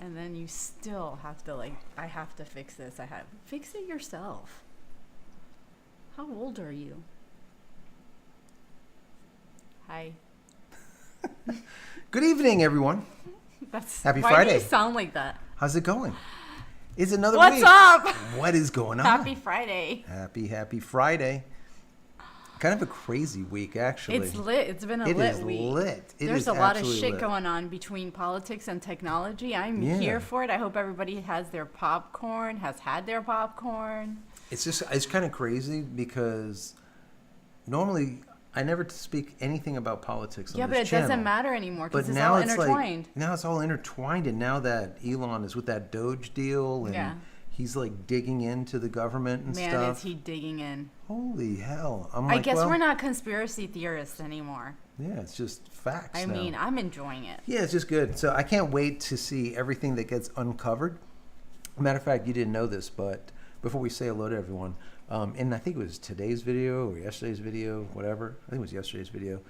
and then you still have to I have to fix this. Fix it yourself. How old are you? Hi. Good evening, everyone. Happy Why Friday. do you sound like that? How's it going? It's another What's week. up? What is going on? Happy Friday. Happy Friday. Kind of a crazy week, actually. It's lit. It's been a lit week. It is lit. There's a lot of shit going on between politics and technology. I'm here for it. I hope everybody has their popcorn, has had their popcorn. It's kind of crazy because normally I never speak anything about politics on this channel. Yeah, but it doesn't matter anymore because it's all intertwined. Now it's all intertwined, and now that Elon is with that Doge deal, and he's like digging into the government and stuff. Man, is he digging in. Holy hell. I guess we're not conspiracy theorists anymore. Yeah, it's just facts I mean, I'm enjoying it. Yeah, it's just good. So I can't wait to see everything that gets uncovered. Matter of fact, you didn't know this, but before we say hello to everyone, and I think it was today's video or yesterday's video, whatever. I think it was yesterday's video.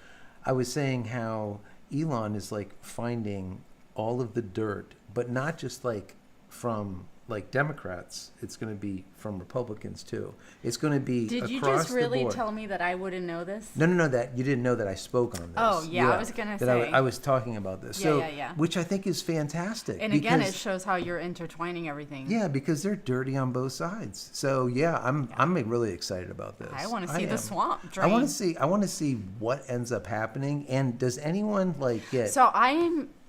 I was saying how Elon is like finding all of the dirt, but not just like from like Democrats. It's going to be from Republicans too. It's going to be Did across you just really the board. tell me that I wouldn't know this? No, that you didn't know that I spoke on this. Oh, yeah, I was going to say. I was talking about this. Yeah. Which I think is fantastic. And again, it shows how you're intertwining everything. Yeah, because they're dirty on both sides. So, I'm really excited about this. I want to see the swamp drain. I want to see what ends up happening. And does anyone get... So,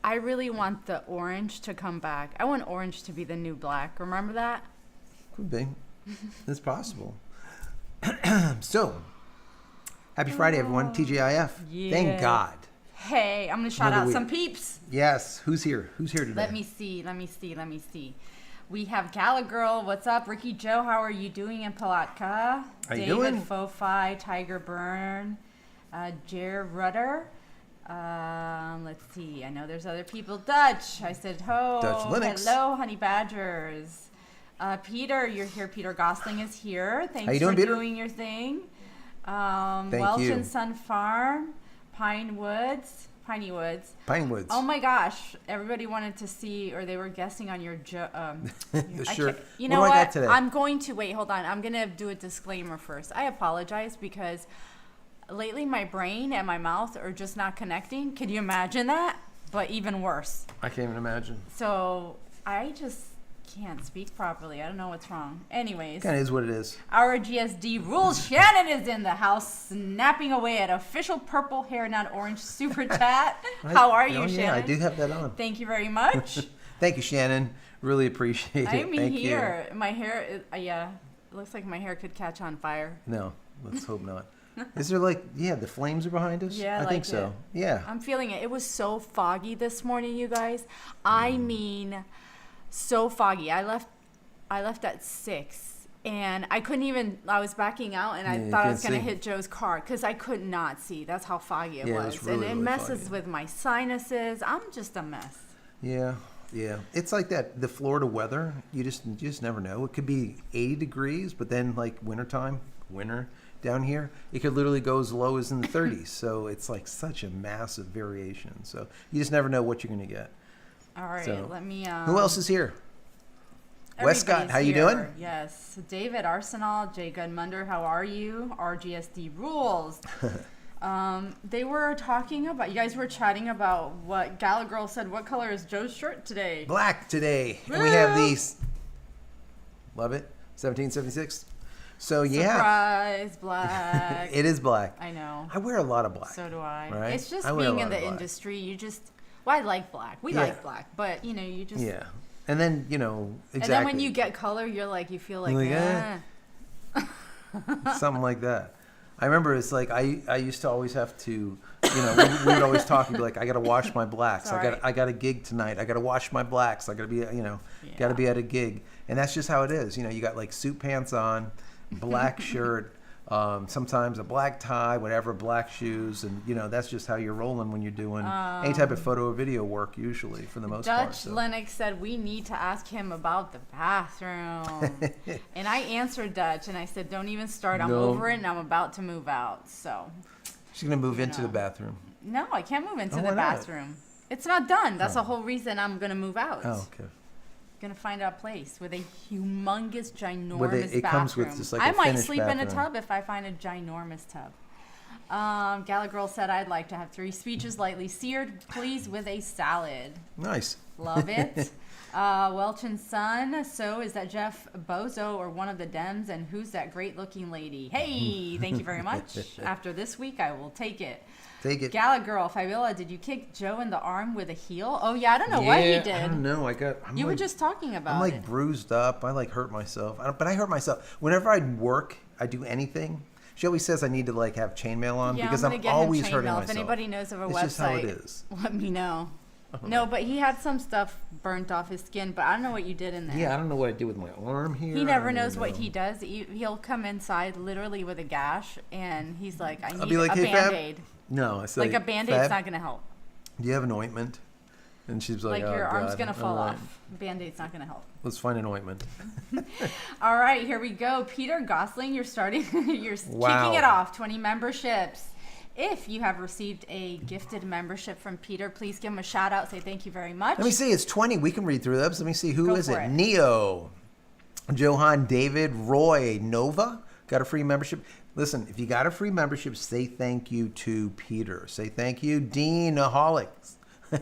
I really want the orange to come back. I want orange to be the new black. Remember that? Could be. It's possible. So, happy Friday, everyone. TGIF. Yeah. Thank God. Hey, I'm going to shout out some peeps. Yes. Who's here? Who's here today? Let me see. We have Gala Girl. What's up? Ricky Joe, how are you doing in Palatka? How you doing? David Fofi, Tiger Burn, Jer Rudder. Let's see. I know there's other people. Dutch. I said ho. Dutch Linux. Hello, honey badgers. Peter, you're here. Peter Gosling is here. Thanks How you doing, for Peter? doing your thing. Thank Welch you. and Sun Farm, Piney Woods. Oh my gosh! Everybody wanted to see, or they were guessing on your shirt. You know what? I'm going to wait. Hold on. I'm gonna do a disclaimer first. I apologize because lately my brain and my mouth are just not connecting. Can you imagine that? But even worse. I can't even imagine. So I just can't speak properly. I don't know what's wrong. Anyways. Kind of is what it is. Our GSD rules. Shannon is in the house snapping away at official purple hair, not orange super chat. How are you, Shannon? Yeah, I do have that on. Thank you very much. Thank you, Shannon. Really appreciate it. I'm here. My hair, it looks like my hair could catch on fire. No, let's hope not. Is there the flames are behind us? Yeah, I think so. Yeah. I'm feeling it. It was so foggy this morning, you guys. I mean, so foggy. I left at 6 and I couldn't even, I was backing out and I thought I was going to hit Joe's car because I could not see. That's how foggy it was. Really, and it messes with my sinuses. I'm just a mess. Yeah. It's like that, the Florida weather, you just never know. It could be 80 degrees, but then winter down here, it could literally go as low as in the 30s. So it's like such a massive variation. So you just never know what you're going to get. All right, let me... who else is here? Westcott, how you doing? Yes. David Arsenal, Jay Gunmunder, how are you? RGSD rules. They were talking about, you guys were chatting about what Gala Girl said. What color is Joe's shirt today? Black today. And we have these. Love it. 1776. So Surprise, black. It is black. I know. I wear a lot of black. So do I. Right? It's just being in the industry. You just, I like black. We like black, but you just. Yeah. And then, exactly. And then when you get color, you feel like, something like that. I remember it's like I used to always have to, we would always talk and be like, I got to wash my blacks. I got a gig tonight. I got to wash my blacks. I got to be, got to be at a gig. And that's just how it is. You got like suit pants on, black shirt, sometimes a black tie, whatever, black shoes. And, that's just how you're rolling when you're doing any type of photo or video work, usually, for the most part. Dutch Lennox said, we need to ask him about the bathroom. And I answered Dutch, and I said, don't even start. I'm over it, and I'm about to move out. So she's going to move into the bathroom. No, I can't move into the bathroom. It's not done. That's the whole reason I'm gonna move out. Oh, okay. Gonna find a place with a humongous, ginormous But it bathroom. comes with just like I a might finished sleep in a bathroom. tub if I find a ginormous tub. Gala Girl said, I'd like to have 3 speeches lightly seared, please, with a salad. Nice. Love it. Welch and Son. So is that Jeff Bozo or one of the Dems? And who's that great looking lady? Hey, thank you very much. After this week, I will take it. Take it. Gala Girl, Fabiola, did you kick Joe in the arm with a heel? Oh yeah, I don't know what he did. I don't know. You were just talking about I'm like it. bruised up. I like hurt myself. But I hurt myself. Whenever I work, I do anything. She always says I need to like have chainmail on because I'm always him hurting chainmail. myself. If anybody knows of a it's website, just how it is. let me know. No, but he had some stuff burnt off his skin, but I don't know what you did in there. Yeah, I don't know what I did with my arm here. He never knows what he does. He'll come inside literally with a gash, and he's like, I need a Band-Aid. No, I said, Like a Band-Aid's not going to help. Do you have an ointment? And she's like, Like your arm's God. going to fall All right. off. Band-Aid's not going to help. Let's find an ointment. All right, here we go. Peter Gosling, you're starting, Wow. kicking it off. 20 memberships. If you have received a gifted membership from Peter, please give him a shout out. Say thank you very much. Let me see. It's 20. We can read through those. Let me see. Who Go is for it? it. Neo, Johan, David, Roy, Nova. Got a free membership. Listen, if you got a free membership, say thank you to Peter. Say thank you, Deanaholics.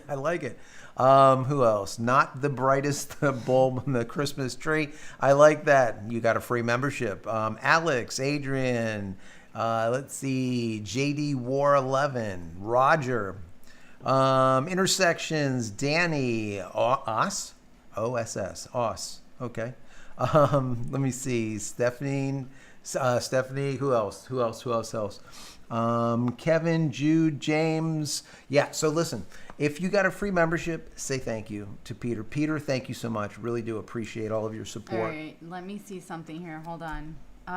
I like it. Who else? Not the brightest bulb on the Christmas tree. I like that. You got a free membership. Alex, Adrian, let's see, JD War 11, Roger, Intersections, Danny, Oss, OSS, Oss. Okay. Let me see, Stephanie, who else? Kevin, Jude, James. Yeah, so listen, if you got a free membership, say thank you to Peter. Peter, thank you so much. Really do appreciate all of your support. All right, let me see something here. Hold on.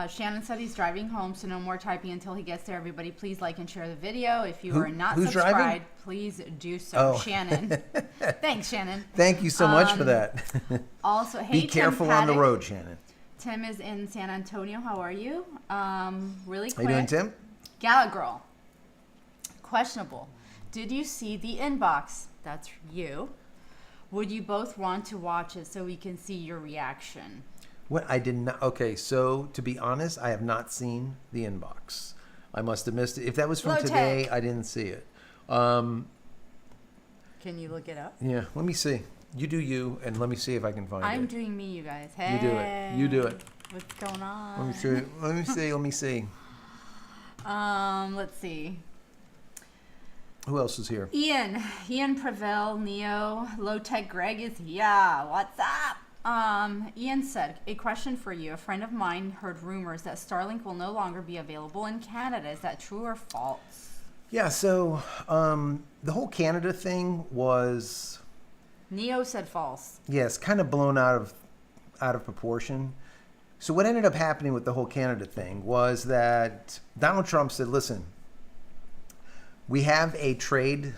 Shannon said he's driving home, so no more typing until he gets there. Everybody, please like and share the video. If you are not who's subscribed, driving? please do so. Oh. Shannon. Thanks, Shannon. Thank you so much for that. Also, hey, Be careful Tim on the Paddock. road, Shannon. Tim is in San Antonio. How are you? Really How quick. you doing, Tim? Gala Girl. Questionable. Did you see the inbox? That's you. Would you both want to watch it so we can see your reaction? What I did not. Okay, so to be honest, I have not seen the inbox. I must have missed it. If that was from Low today, tech. I didn't see it. Can you look it up? Yeah, let me see. You do you, and let me see if I can find I'm it. doing me, you guys. Hey. You do it. You do it. What's going on? Let me see. Let me see. Let me see. Let's see. Who else is here? Ian Prevel, Neo, Low Tech Greg is yeah. What's up? Ian said, a question for you. A friend of mine heard rumors that Starlink will no longer be available in Canada. Is that true or false? Yeah. So the whole Canada thing was, Neo said false. yes, kind of blown out of proportion. So what ended up happening with the whole Canada thing was that Donald Trump said, listen, we have a trade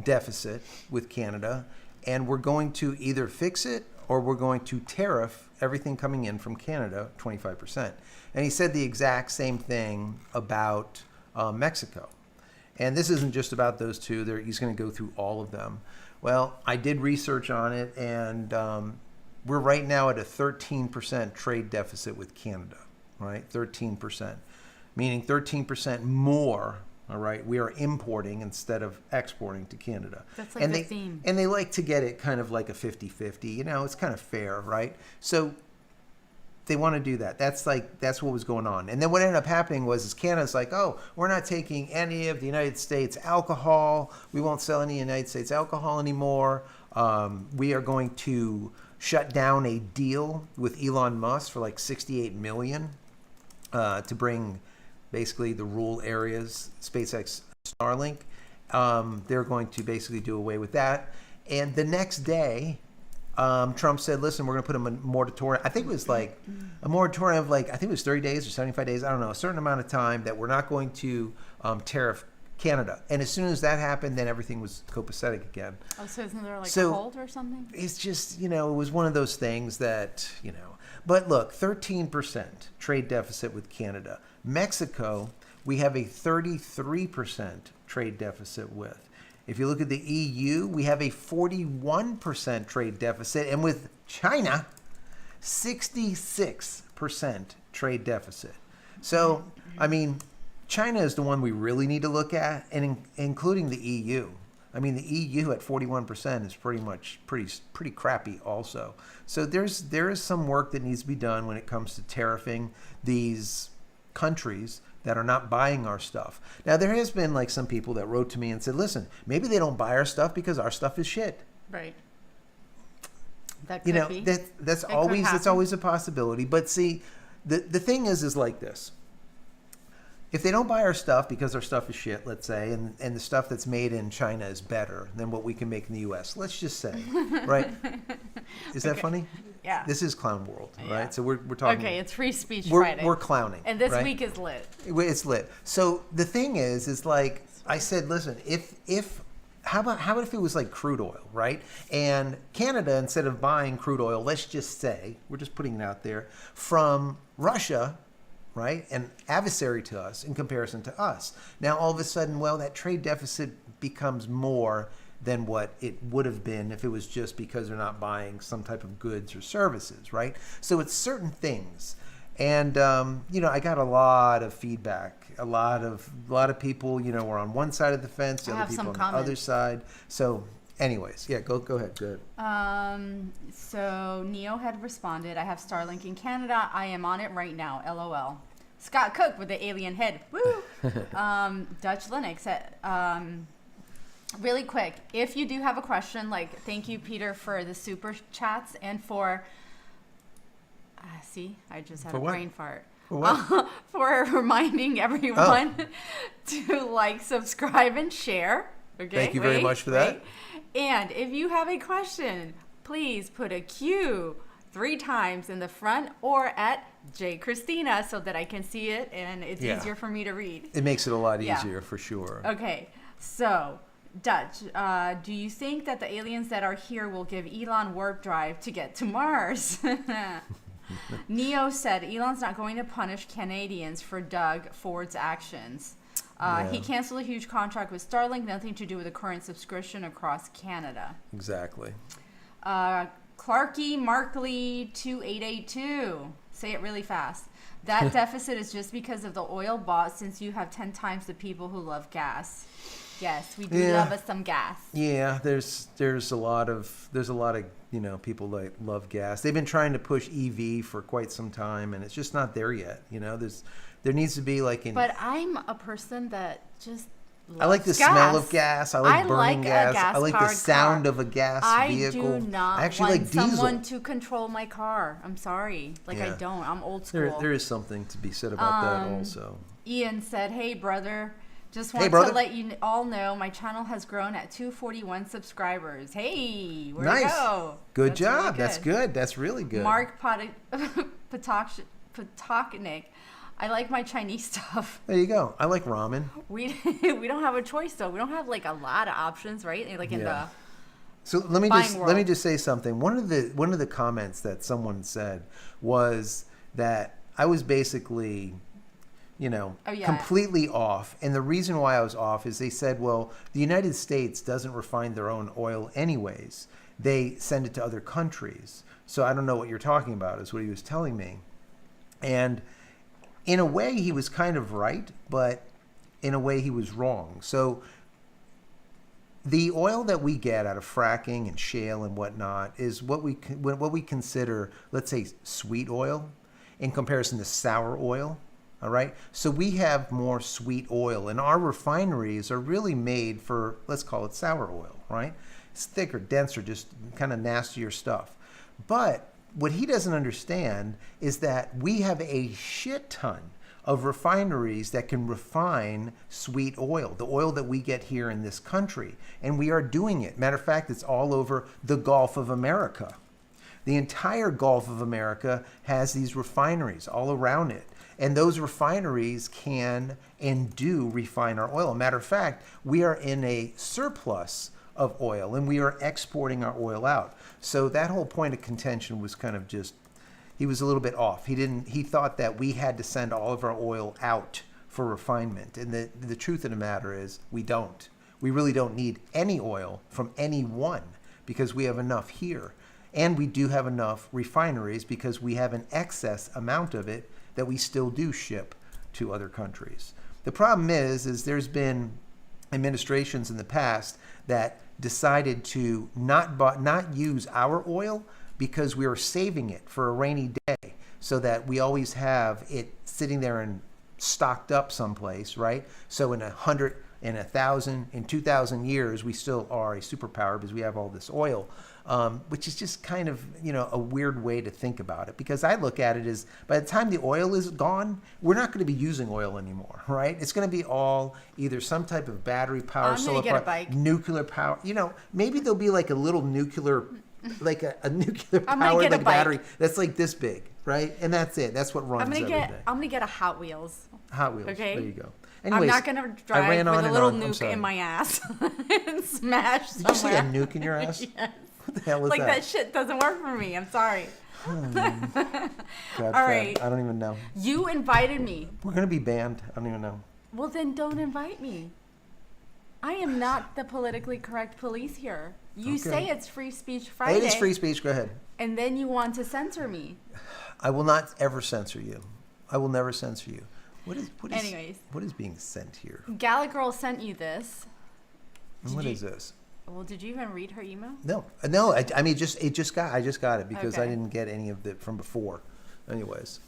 deficit with Canada, and we're going to either fix it or we're going to tariff everything coming in from Canada 25%. And he said the exact same thing about Mexico. And this isn't just about those two. He's going to go through all of them. Well, I did research on it, and we're right now at a 13% trade deficit with Canada, right? 13%, meaning 13% more. All right, we are importing instead of exporting to Canada. That's like the theme. And they like to get it kind of like a 50-50. You know, it's kind of fair, right? So they want to do that. That's what was going on. And then what ended up happening was Canada's like, oh, we're not taking any of the United States alcohol. We won't sell any United States alcohol anymore. We are going to shut down a deal with Elon Musk for like $68 million to bring basically the rural areas, SpaceX Starlink. They're going to basically do away with that. And the next day, Trump said, listen, we're going to put a moratorium. I think it was like a moratorium of like, I think it was 30 days or 75 days. I don't know, a certain amount of time that we're not going to tariff Canada. And as soon as that happened, then everything was copacetic again. Oh, so isn't there like a hold or something? It's just, it was one of those things that, But look, 13% trade deficit with Canada. Mexico, we have a 33% trade deficit with. If you look at the EU, we have a 41% trade deficit, and with China, 66% trade deficit. So, I mean, China is the one we really need to look at, and including the EU. I mean, the EU at 41% is pretty crappy also. So there is some work that needs to be done when it comes to tariffing these countries that are not buying our stuff. Now, there has been like some people that wrote to me and said, listen, maybe they don't buy our stuff because our stuff is shit. Right. That could be. That's always a possibility. But see, the thing is like this. If they don't buy our stuff because our stuff is shit, let's say, and the stuff that's made in China is better than what we can make in the U.S., let's just say, right? Is that funny? Yeah. This is clown world, right? Yeah. So we're talking. Okay, it's Free Speech Friday. We're clowning. And this right? week is lit. It's lit. So the thing is like I said, listen, if how about if it was like crude oil, right? And Canada, instead of buying crude oil, let's just say, we're just putting it out there, from Russia, right, an adversary to us in comparison to us. Now, all of a sudden, well, that trade deficit becomes more than what it would have been if it was just because they're not buying some type of goods or services, right? So it's certain things. And, I got a lot of feedback. A lot of people, were on one side of the fence, the other people on the other side. So anyways, yeah, go ahead. So Neo had responded, I have Starlink in Canada. I am on it right now. LOL. Scott Cook with the alien head. Woo! Dutch Linux said, really quick, if you do have a question, thank you, Peter, for the super chats and for, see, I just had a brain fart. For what? For reminding everyone to subscribe, and share. Okay. Thank you very much for that. And if you have a question, please put a Q 3 times in the front or at JCristina so that I can see it and it's easier for me to read. It makes it a lot easier for sure. Okay, so Dutch, do you think that the aliens that are here will give Elon warp drive to get to Mars? Neo said Elon's not going to punish Canadians for Doug Ford's actions. He canceled a huge contract with Starlink, nothing to do with the current subscription across Canada. Exactly. Clarky Markley 2882. Say it really fast. That deficit is just because of the oil bought, since you have 10 times the people who love gas. Yes, we do love us some gas. Yeah, there's a lot of people that love gas. They've been trying to push EV for quite some time, and it's just not there yet. There needs to be But I'm a person that just loves I like the smell of gas. I like burning gas. I like the sound of a gas vehicle. I do not actually want someone to control my car. I'm sorry. I don't. I'm old school. There is something to be said about that also. Ian said, hey, brother. Just want to let you all know my channel has grown at 241 subscribers. Hey, where'd it go? Good job. Really good. That's good. That's really good. Mark Potoknik. I like my Chinese stuff. There you go. I like ramen. We don't have a choice though. We don't have a lot of options, right? In the So let me just say something. One of the comments that someone said was that I was basically completely off. And the reason why I was off is they said, well, the United States doesn't refine their own oil anyways. They send it to other countries. So I don't know what you're talking about, is what he was telling me. And in a way, he was kind of right, but in a way, he was wrong. So the oil that we get out of fracking and shale and whatnot is what we consider, let's say, sweet oil in comparison to sour oil. All right. So we have more sweet oil, and our refineries are really made for, let's call it sour oil, right? It's thicker, denser, just kind of nastier stuff. But what he doesn't understand is that we have a shit ton of refineries that can refine sweet oil, the oil that we get here in this country. And we are doing it. Matter of fact, it's all over the Gulf of America. The entire Gulf of America has these refineries all around it. And those refineries can and do refine our oil. Matter of fact, we are in a surplus of oil, and we are exporting our oil out. So that whole point of contention was kind of just, he was a little bit off. He thought that we had to send all of our oil out for refinement. And the truth of the matter is we don't. we really don't need any oil from anyone because we have enough here. And we do have enough refineries because we have an excess amount of it that we still do ship to other countries. The problem is there's been administrations in the past that decided to not use our oil because we were saving it for a rainy day so that we always have it sitting there and stocked up someplace, right? So in 100, in 1,000, in 2,000 years, we still are a superpower because we have all this oil, which is just kind of, a weird way to think about it. Because I look at it as by the time the oil is gone, we're not going to be using oil anymore, right? It's going to be all either some type of battery power, solar power, nuclear power. Maybe there'll be like a little nuclear, like a nuclear power, like a battery that's like this big, right? And that's it. That's what runs every day. I'm gonna get a Hot Wheels. Hot Wheels. Okay. There you go. Anyways, I'm not gonna drive with a little nuke in my ass and smash somewhere. Did you say a nuke in your ass? Yes. What the hell is like that? That shit doesn't work for me. I'm sorry. God, all right. I don't even know. You invited me. We're gonna be banned. I don't even know. Well, then don't invite me. I am not the politically correct police here. You say it's Free Speech Friday. It is free speech. Go ahead. And then you want to censor me. I will not ever censor you. I will never censor you. Anyways. What is being sent here? Gala Girl sent you this. What is this? Well, did you even read her email? No. I mean, I just got it because I didn't get any of it from before. Anyways.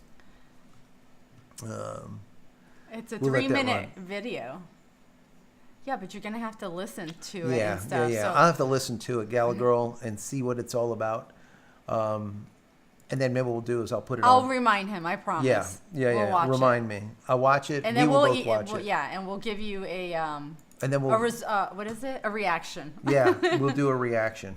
It's a 3-minute video. Yeah, but you're gonna have to listen to it and stuff. Yeah. So. I'll have to listen to it, Gala Girl, and see what it's all about. And then maybe what we'll do is I'll put it on. I'll remind him, I promise. Yeah. We'll watch Remind me. I'll watch it. And then we'll both watch it. Yeah, and we'll give you a and then what is it? A reaction. Yeah, we'll do a reaction.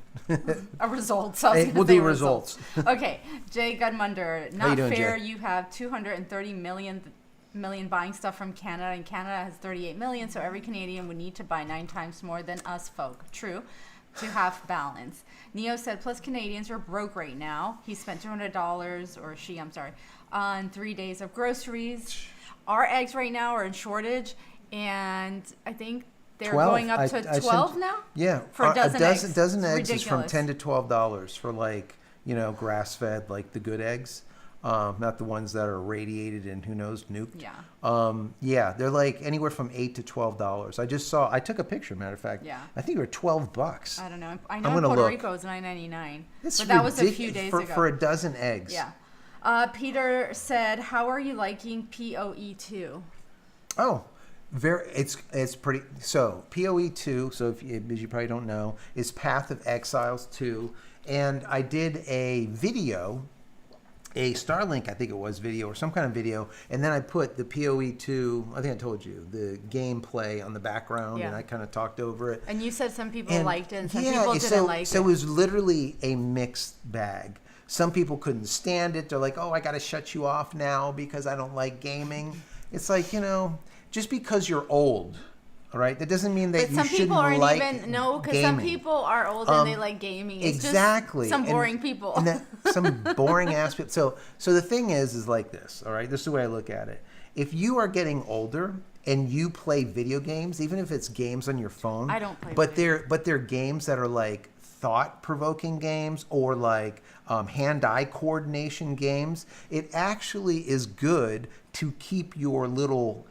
A results. We'll do results. Okay, Jay Gudmunder. Not doing, fair. Jay? You have 230 million buying stuff from Canada, and Canada has 38 million, so every Canadian would need to buy 9 times more than us folk. True. To have balance. Neo said, plus Canadians are broke right now. He spent $200, or she, I'm sorry, on 3 days of groceries. Our eggs right now are in shortage, and I think they're 12. going up to 12 now? Yeah. For a dozen eggs. A dozen eggs ridiculous. is from $10 to $12 for grass-fed, like the good eggs. Not the ones that are irradiated and who knows, nuked. Yeah. They're like anywhere from $8 to $12. I took a picture, matter of fact. Yeah. I think they were $12. I don't know. I know in Puerto Rico it's $9.99. But that was a few days ago. For a dozen eggs. Yeah. Peter said, how are you liking POE2? Oh, it's pretty. So POE2, so as you probably don't know, is Path of Exiles 2. And I did a video, a Starlink, I think it was video or some kind of video, and then I put the POE2, I think I told you, the gameplay on the background, and I kind of talked over it. And you said some people liked it and some people didn't like it. So it was literally a mixed bag. Some people couldn't stand it. They're like, oh, I got to shut you off now because I don't like gaming. It's like, just because you're old, all right, that doesn't mean that you shouldn't like gaming. No, because some people are old and they like gaming. It's exactly. Just some boring people. And some boring ass people. So the thing is like this, all right? This is the way I look at it. If you are getting older and you play video games, even if it's games on your phone, I don't play. But they're games that are like thought-provoking games or like hand-eye coordination games. It actually is good to keep your little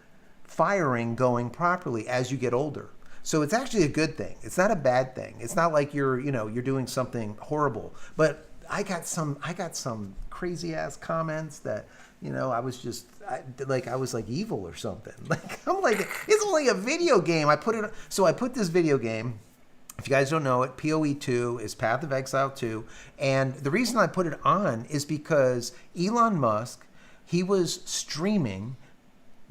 firing going properly as you get older. So it's actually a good thing. It's not a bad thing. It's not like you're doing something horrible. But I got some crazy ass comments that I was like evil or something. Like I'm like, it's only a video game. I put this video game. If you guys don't know it, POE2 is Path of Exile 2, and the reason I put it on is because Elon Musk, he was streaming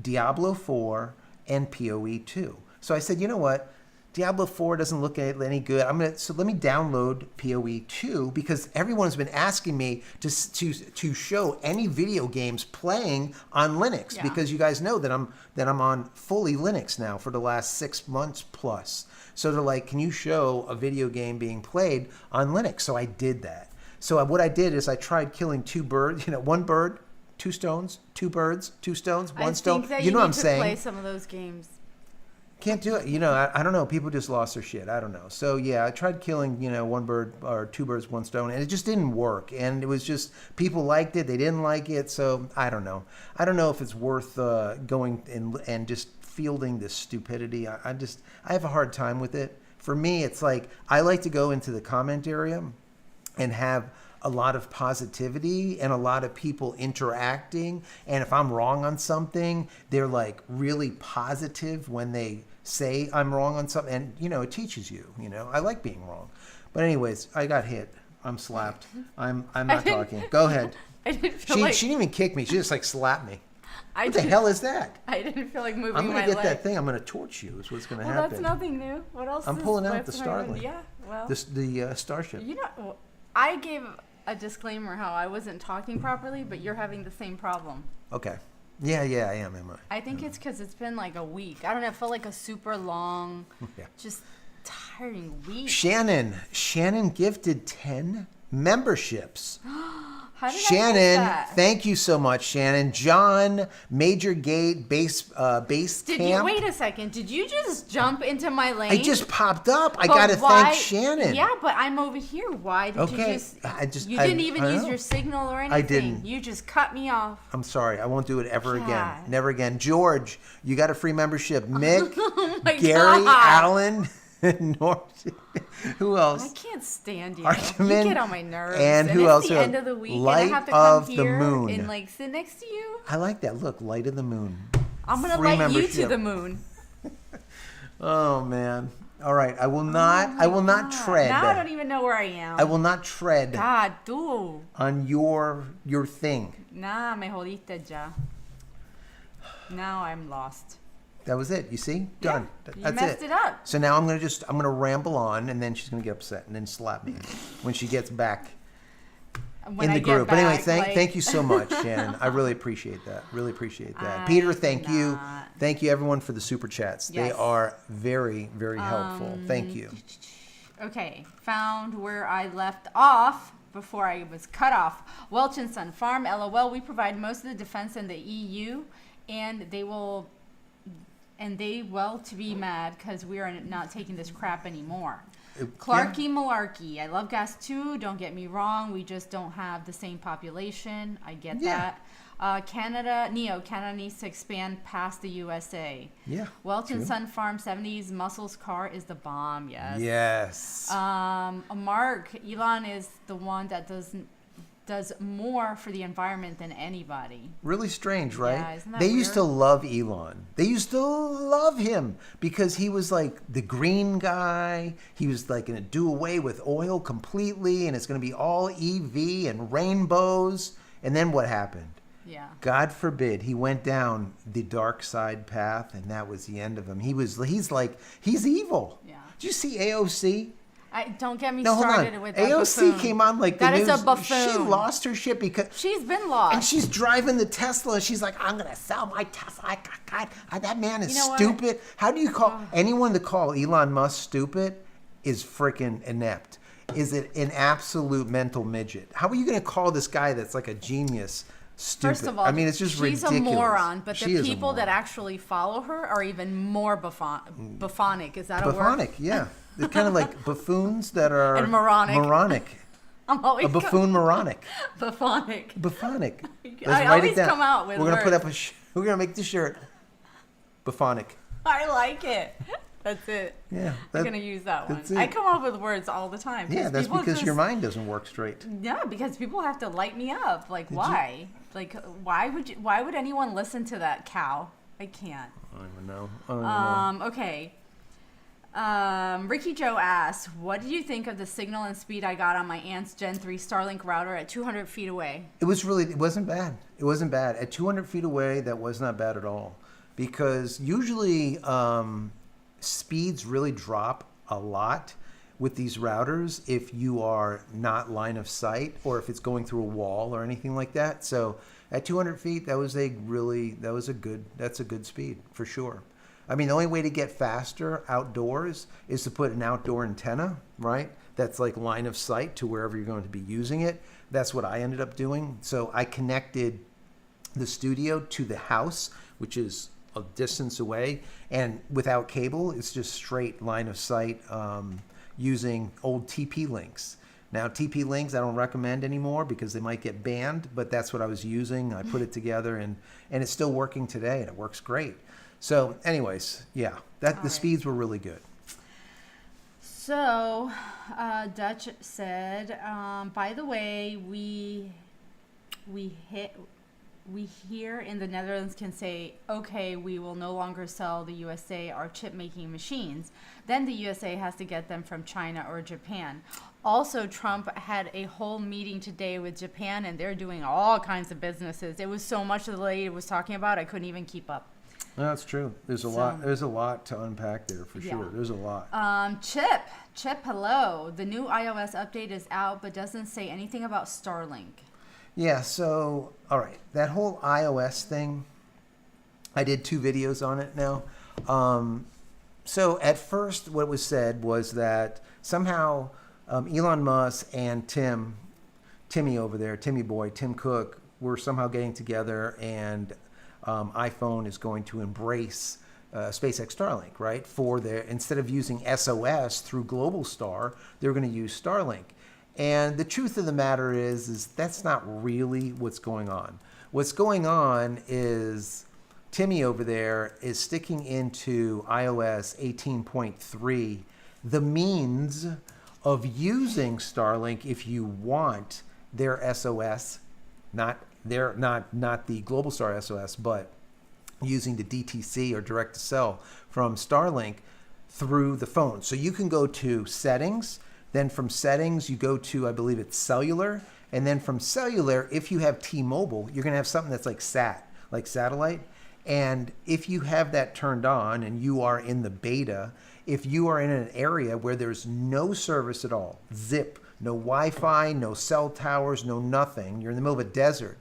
Diablo 4 and POE2. So I said, you know what? Diablo 4 doesn't look any good. So let me download POE2 because everyone's been asking me to show any video games playing on Linux because you guys know that I'm on fully Linux now for the last 6 months plus. So they're like, can you show a video game being played on Linux? So I did that. So what I did is I tried killing 2 birds, one bird, 2 stones, 2 birds, 2 stones, 1 stone. I think that you know what I'm need to saying? Play some of those games. Can't do it. You know, I don't know. People just lost their shit. I don't know. So yeah, I tried killing, you know, one bird or two birds, one stone, and it just didn't work. And it was just, people liked it. They didn't like it. So I don't know. I don't know if it's worth going and just fielding this stupidity. I have a hard time with it. For me, it's like, I like to go into the comment area and have a lot of positivity and a lot of people interacting. And if I'm wrong on something, they're like really positive when they say I'm wrong on something. And, you know, it teaches you, you know, I like being wrong. But anyways, I got hit. I'm slapped. I'm not talking. Go ahead. I didn't feel She didn't even kick me. She just like slapped me. What the hell is that? I didn't feel like moving my leg. I'm going to get that thing. I'm going to torch you is what's going to happen. That's nothing new. What else? I'm pulling out the Starlink. Yeah, well. The Starship. You know, I gave a disclaimer how I wasn't talking properly, but you're having the same problem. Okay. Yeah, I am. I think it's because it's been like a week. I don't know. It felt like a super long, just tiring week. Shannon gifted 10 memberships. How did Shannon, I miss that? thank you so much, Shannon. John, Major Gate, base camp. Wait a second? Did you just jump into my lane? It just popped up. I got to thank Shannon. Yeah, but I'm over here. Why did you didn't even use your signal or anything. I didn't. You just cut me off. I'm sorry. I won't do it ever again. Never again. George, you got a free membership. Mick, Gary, Alan, North. Who else? I can't stand you. Artemin, you get on my nerves. And who else? It's the end of the week, Light and I have to of come the here moon. and like sit next to you. I like that. Look, Light of the Moon. I'm gonna Free light membership. you to the moon. Oh man. All right. I will not. I will not tread. Now I don't even know where I am. I will not tread God, tú. on your thing. Nah, me jodiste ya. Now I'm lost. That was it. You see? Done. Yeah, That's you messed it up. So now I'm gonna ramble on, and then she's gonna get upset and then slap me when she gets back When in the I group. Get But anyway, back, thank you so much, Shannon. I really appreciate that. Really appreciate that. Peter, thank you. Thank you everyone for the super chats. Yes. They are very, very helpful. Thank you. Okay, found where I left off before I was cut off. Welch and Son Farm, LOL. We provide most of the defense in the EU, and they will to be mad because we are not taking this crap anymore. Clarky Malarkey. I love gas too. Don't get me wrong. We just don't have the same population. I get that. Canada needs to expand past the USA. Yeah. Welch and Son Farm 70s Muscles car is the bomb. Yes. Yes. Mark, Elon is the one that does more for the environment than anybody. Really strange, right? Yeah, isn't that They weird? used to love Elon. They used to love him because he was like the green guy. He was like going to do away with oil completely, and it's going to be all EV and rainbows. And then what happened? Yeah. God forbid he went down the dark side path, and that was the end of him. He's evil. Yeah. Did you see AOC? Don't get me No, hold started on. with that AOC buffoon. came on like the That news. is a buffoon. She lost her shit because She's been lost. and she's driving the Tesla. She's like, I'm gonna sell my Tesla. God, that man is You know what? stupid. How do you call anyone to call Elon Musk stupid? Is freaking inept. Is it an absolute mental midget? How are you gonna call this guy that's like a genius stupid? First of all, I mean, it's just she's ridiculous. a moron, but She the is a people that moron. actually follow her are even more bufonic. Is that a word? Bufonic, yeah. They're kind of like buffoons that are And moronic. Moronic. I'm always A buffoon moronic. bufonic. Bufonic. Let's I write always it down. come out with We're gonna put words. up we're gonna make the shirt. Bufonic. I like it. That's it. Yeah. I'm gonna use that one. that's it. I come up with words all the time. Yeah, that's people because just- your mind doesn't work straight. Yeah, because people have to light me up. Like, why? Like, why would anyone listen to that cow? I can't. I don't even know. Okay. Ricky Joe asks, what did you think of the signal and speed I got on my aunt's Gen 3 Starlink router at 200 feet away? It wasn't bad. It wasn't bad. At 200 feet away, that was not bad at all. Because usually speeds really drop a lot with these routers if you are not line of sight or if it's going through a wall or anything like that. So at 200 feet, that's a good speed for sure. I mean, the only way to get faster outdoors is to put an outdoor antenna, right? That's like line of sight to wherever you're going to be using it. That's what I ended up doing. So I connected the studio to the house, which is a distance away, and without cable, it's just straight line of sight using old TP links. Now, TP links I don't recommend anymore because they might get banned, but that's what I was using. I put it together, and it's still working today, and it works great. So anyways, yeah, the speeds were really good. So Dutch said, by the way, we here in the Netherlands can say, okay, we will no longer sell the USA our chip making machines. Then the USA has to get them from China or Japan. Also, Trump had a whole meeting today with Japan, and they're doing all kinds of businesses. It was so much the lady was talking about, I couldn't even keep up. No, that's true. There's a lot. There's a lot to unpack there for sure. There's a lot. Chip, hello. The new iOS update is out, but doesn't say anything about Starlink. Yeah. So, all right, that whole iOS thing. I did 2 videos on it now. So at first, what was said was that somehow Elon Musk and Timmy over there, Timmy boy, Tim Cook, were somehow getting together, and iPhone is going to embrace SpaceX Starlink, right? Instead of using SOS through Globalstar, they're going to use Starlink. And the truth of the matter is that's not really what's going on. What's going on is Timmy over there is sticking into iOS 18.3 the means of using Starlink if you want their SOS, not the Globalstar SOS, but using the DTC or direct to cell from Starlink through the phone. So you can go to settings, then from settings you go to, I believe it's cellular, and then from cellular, if you have T-Mobile, you're going to have something that's like satellite. And if you have that turned on and you are in the beta, if you are in an area where there's no service at all, zip, no Wi-Fi, no cell towers, no nothing, you're in the middle of a desert,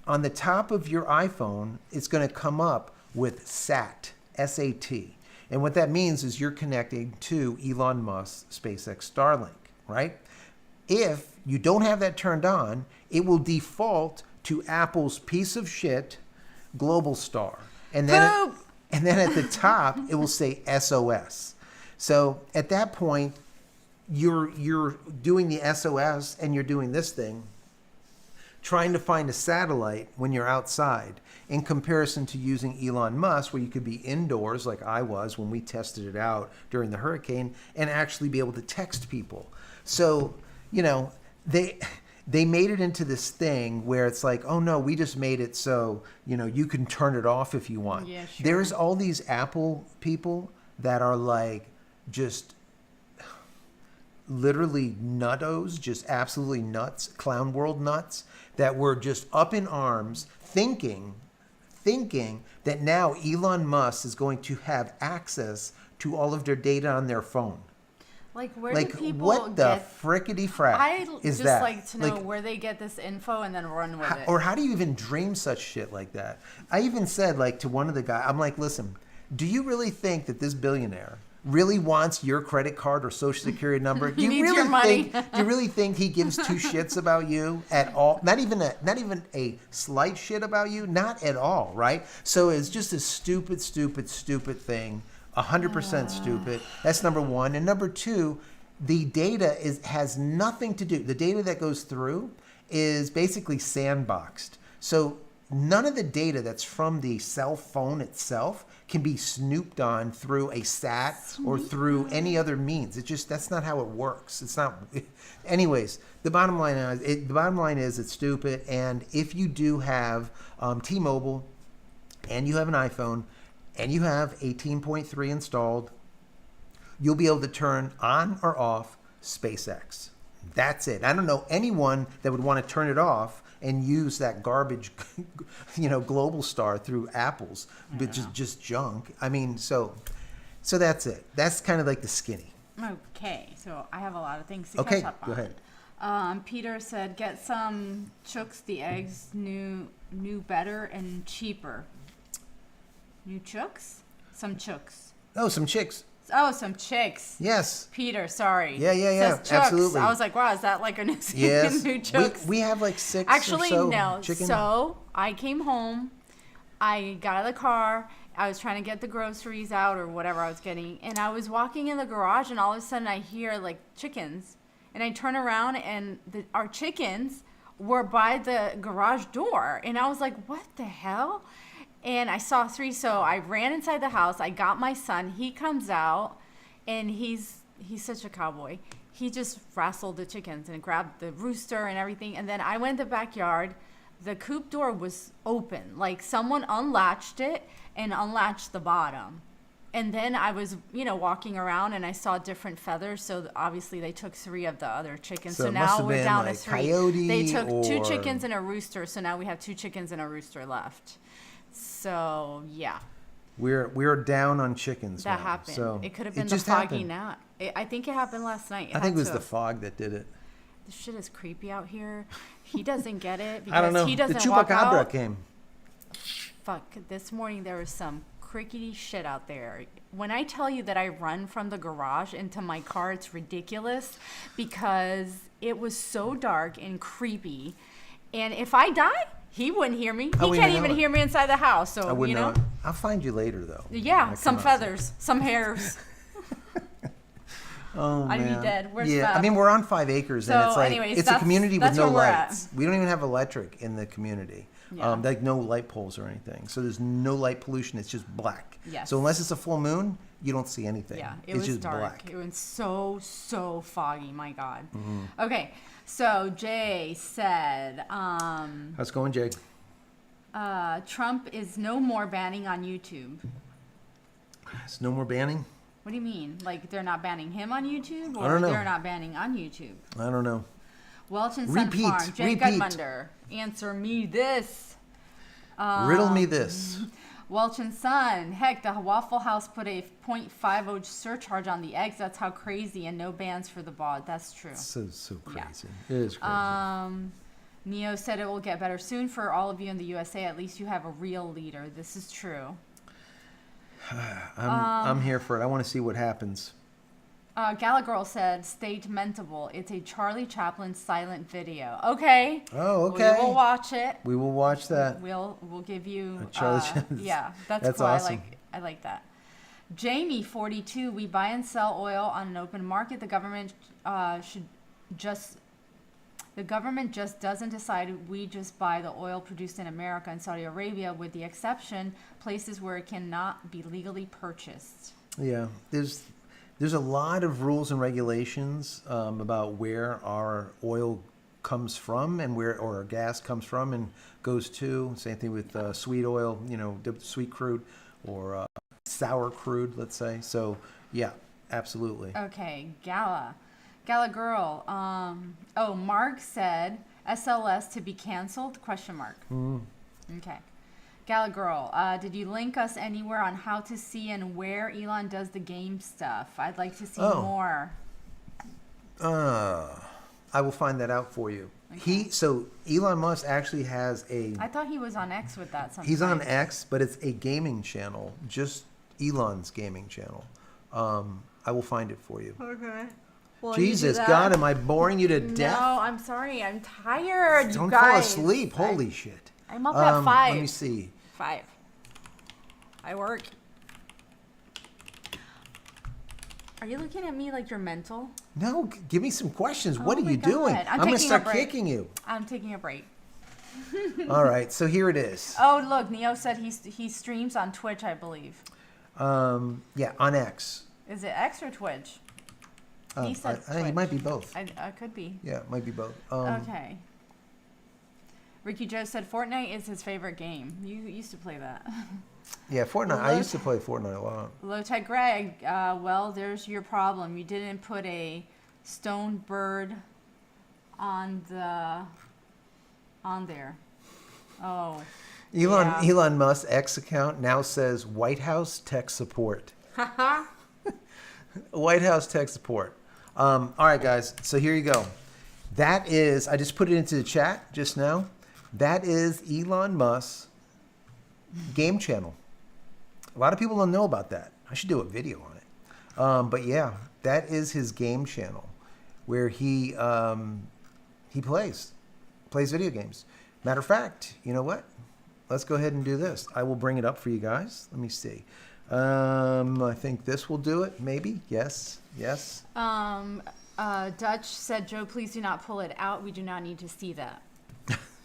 on the top of your iPhone, it's going to come up with SAT, S-A-T. And what that means is you're connecting to Elon Musk's SpaceX Starlink, right? If you don't have that turned on, it will default to Apple's piece of shit, Globalstar. And then at the top, it will say SOS. So at that point, you're doing the SOS and you're doing this thing, trying to find a satellite when you're outside, in comparison to using Elon Musk, where you could be indoors like I was when we tested it out during the hurricane, and actually be able to text people. So, they made it into this thing where it's like, oh no, we just made it so, you can turn it off if you want. Yeah, sure. There's all these Apple people that are like just literally nuttos, just absolutely nuts, clown world nuts, that were just up in arms thinking that now Elon Musk is going to have access to all of their data on their phone. Like, where do people what the frickety frack is that? I'd just like to know where they get this info and then run with it. Or how do you even dream such shit like that? I even said, to one of the guys, I'm like, listen, do you really think that this billionaire really wants your credit card or social security number? Do you really think do you really think he gives 2 shits about you at all? Not even a slight shit about you? Not at all, right? So it's just a stupid thing. 100% stupid. That's number one. And number two, the data has nothing to do. The data that goes through is basically sandboxed. So none of the data that's from the cell phone itself can be snooped on through a SAT or through any other means. That's not how it works. It's not. Anyways, the bottom line is it's stupid. And if you do have T-Mobile and you have an iPhone and you have 18.3 installed, you'll be able to turn on or off SpaceX. That's it. I don't know anyone that would want to turn it off and use that garbage, Globalstar through Apple's, but just junk. I mean, so that's it. That's kind of like the skinny. Okay, so I have a lot of things to catch up on. Go ahead. Peter said, get some chooks. The eggs new better and cheaper. New chooks? Some chooks. Oh, some chicks. Oh, some chicks. Yes. Peter, sorry. Yeah. Says Absolutely. I was like, wow, is that like a new, yes. new chooks? We have like 6 Actually, or so no. chicken. So I came home, I got out of the car, I was trying to get the groceries out or whatever I was getting, and I was walking in the garage, and all of a sudden I hear like chickens, and I turn around, and our chickens were by the garage door, and I was like, what the hell? And I saw 3, so I ran inside the house. I got my son. He comes out, and he's such a cowboy. He just wrestled the chickens and grabbed the rooster and everything. And then I went in the backyard. The coop door was open. Like someone unlatched it and unlatched the bottom. And then I was, walking around, and I saw different feathers. So obviously they took 3 of the other chickens. So now we're down to 3. Coyote, they took 2 chickens and a rooster. So now we have 2 chickens and a rooster left. So yeah. We're down on chickens. That now. happened. So it could have been the foggy night. I think it happened last night. I think it was the fog that did it. This shit is creepy out here. He doesn't get it because I don't know. he doesn't the walk chupacabra out. came. Fuck. This morning there was some crickety shit out there. When I tell you that I run from the garage into my car, it's ridiculous because it was so dark and creepy. And if I die, he wouldn't hear me. He can't even hear me inside the house. So, I wouldn't know. I'll find you later, though. Yeah, some feathers, some hairs. Oh, man. I'd be dead. Where's yeah, Fab? I mean, we're on 5 acres, So, and it's like, anyways, it's a community with no lights. at. We don't even have electric in the community. Yeah. Like no light poles or anything. So there's no light pollution. It's just black. Yes. So unless it's a full moon, you don't see anything. Yeah, it's was just dark. black. It was so foggy. My God. Mm-hmm. Okay, so Jay said, How's it going, Jake? Trump is no more banning on YouTube. It's no more banning? What do you mean? Like they're not banning him on YouTube, I or don't know. they're not banning on YouTube? I don't know. Welch and Son Repeat, Farm. Jay repeat. Gudmunder, answer me this. Riddle me this. Welch and Son. Heck, the Waffle House put a 0.50 surcharge on the eggs. That's how crazy, and no bans for the bod. That's true. So crazy. Yeah. It is crazy. Neo said it will get better soon for all of you in the USA. At least you have a real leader. This is true. I'm here for it. I want to see what happens. Galagirl said, "Statementable. It's a Charlie Chaplin silent video." Okay. Oh, okay. We will watch it. We will watch that. We'll give you. Charlie Chaplin. Yeah, that's cool. awesome. I like that. Jamie 42. We buy and sell oil on an open market. The government The government just doesn't decide. We just buy the oil produced in America and Saudi Arabia, with the exception places where it cannot be legally purchased. Yeah, there's a lot of rules and regulations about where our oil comes from and where or our gas comes from and goes to. Same thing with sweet oil, sweet crude or sour crude, let's say. So yeah, absolutely. Okay, Gala girl. Mark said SLS to be canceled? ? Okay. Gala girl, did you link us anywhere on how to see and where Elon does the game stuff? I'd like to see more. I will find that out for you. Okay. Elon Musk actually has I thought he was on X with that sometimes. He's on X, but it's a gaming channel, just Elon's gaming channel. I will find it for you. Okay. Well, Jesus, God, am I boring you to death? No, I'm sorry. I'm tired, Don't you guys. fall asleep. Holy shit. I'm up at 5. Let me see. 5. I work. Are you looking at me like you're mental? No, give me some questions. What are my you doing? God. I'm going to taking a start break. kicking you. I'm taking a break. All right, so here it is. Oh, look, Neo said he streams on Twitch, I believe. Yeah, on X. Is it X or Twitch? He said I think it might be both. I could be. Yeah, it might be both. Okay. Ricky Joe said Fortnite is his favorite game. You used to play that. Yeah, Fortnite. I used to play Fortnite a lot. Low Tech Greg, well, there's your problem. You didn't put a stone bird on there. Oh. Elon Musk's X account now says White House tech support. White House tech support. All right, guys. So here you go. That is, I just put it into the chat just now. That is Elon Musk's game channel. A lot of people don't know about that. I should do a video on it. But yeah, that is his game channel where he plays video games. Matter of fact, you know what? let's go ahead and do this. I will bring it up for you guys. Let me see. I think this will do it. Maybe. Yes. Dutch said, Joe, please do not pull it out. We do not need to see that.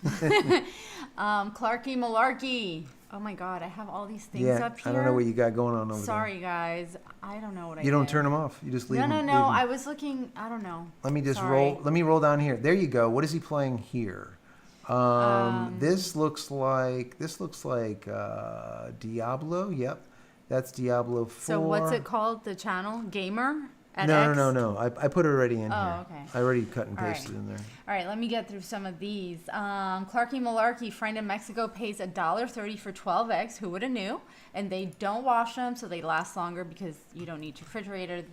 Clarky Malarkey. Oh my God, I have all these things up here. I don't know what you got going on over there. Sorry, guys. I don't know what I You don't turn them off. You just leave them. No. Leave them. I was looking. I don't know. Let me just roll. Let me roll down here. There you go. What is he playing here? This looks like Diablo. Yep, that's Diablo 4. So what's it called? The channel Gamer? No. I put it already in here. Oh, okay. I already cut and pasted in there. All right, let me get through some of these. Clarky Malarkey, friend in Mexico, pays $1.30 for 12 eggs. Who would have knew? And they don't wash them, so they last longer because you don't need to refrigerate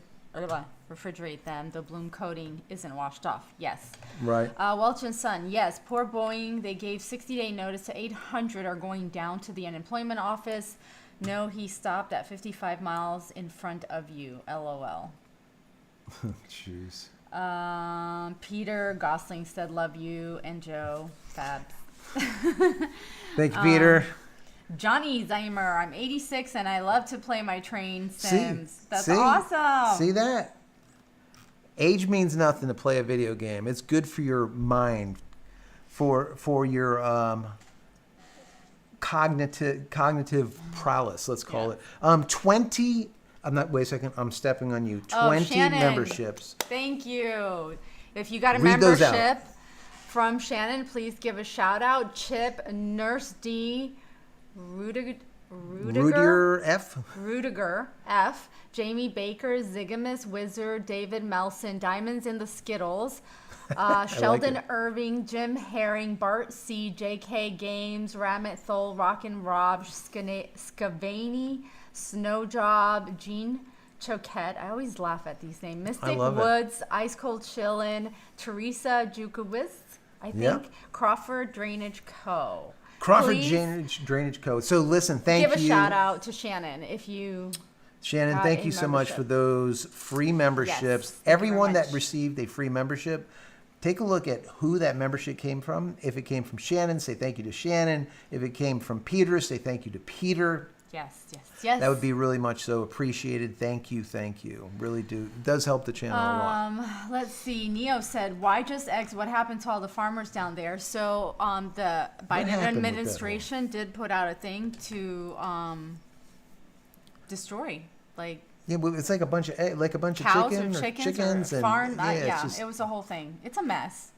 them. The bloom coating isn't washed off. Yes. Right. Welch and Son, yes. Poor Boeing. They gave 60-day notice to 800 are going down to the unemployment office. No, he stopped at 55 miles in front of you. LOL. Jeez. Peter Gosling said, love you, and Joe, fab. Thank you, Peter. Johnny Zeimer, I'm 86 and I love to play my train sims. That's See? awesome. See that? Age means nothing to play a video game. It's good for your mind, for your cognitive prowess, let's call it. 20 wait a second, I'm stepping on you. 20 memberships. Thank you. If you got a Read those membership out. from Shannon, please give a shout out. Chip, Nurse D, Rudiger F, Jamie Baker, Zigamus Wizard, David Melson, Diamonds in the Skittles, Sheldon like Irving, Jim Herring, Bart C, JK Games, Ramit Thol, Rockin' Rob, Scavani, Snowjob, Jean Choquette. I always laugh at these names. Mystic Woods, Ice Cold Chillin', Teresa Jukowitz, I think, Crawford Drainage Co. Drainage Co. So listen, thank you. Give a shout out to Shannon if you. Shannon, thank you so much for those free memberships. Yes, Everyone that received a free membership, take a look at who that membership came from. If it came from Shannon, say thank you to Shannon. If it came from Peter, say thank you to Peter. Yes. That would be really much so appreciated. Thank you. Really do. It does help the channel a lot. Let's see. Neo said, why just eggs? What happened to all the farmers down there? So the Biden administration did put out a thing to destroy, like, yeah, but it's like a bunch of cows chickens or farm. and It was a whole thing. It's a mess.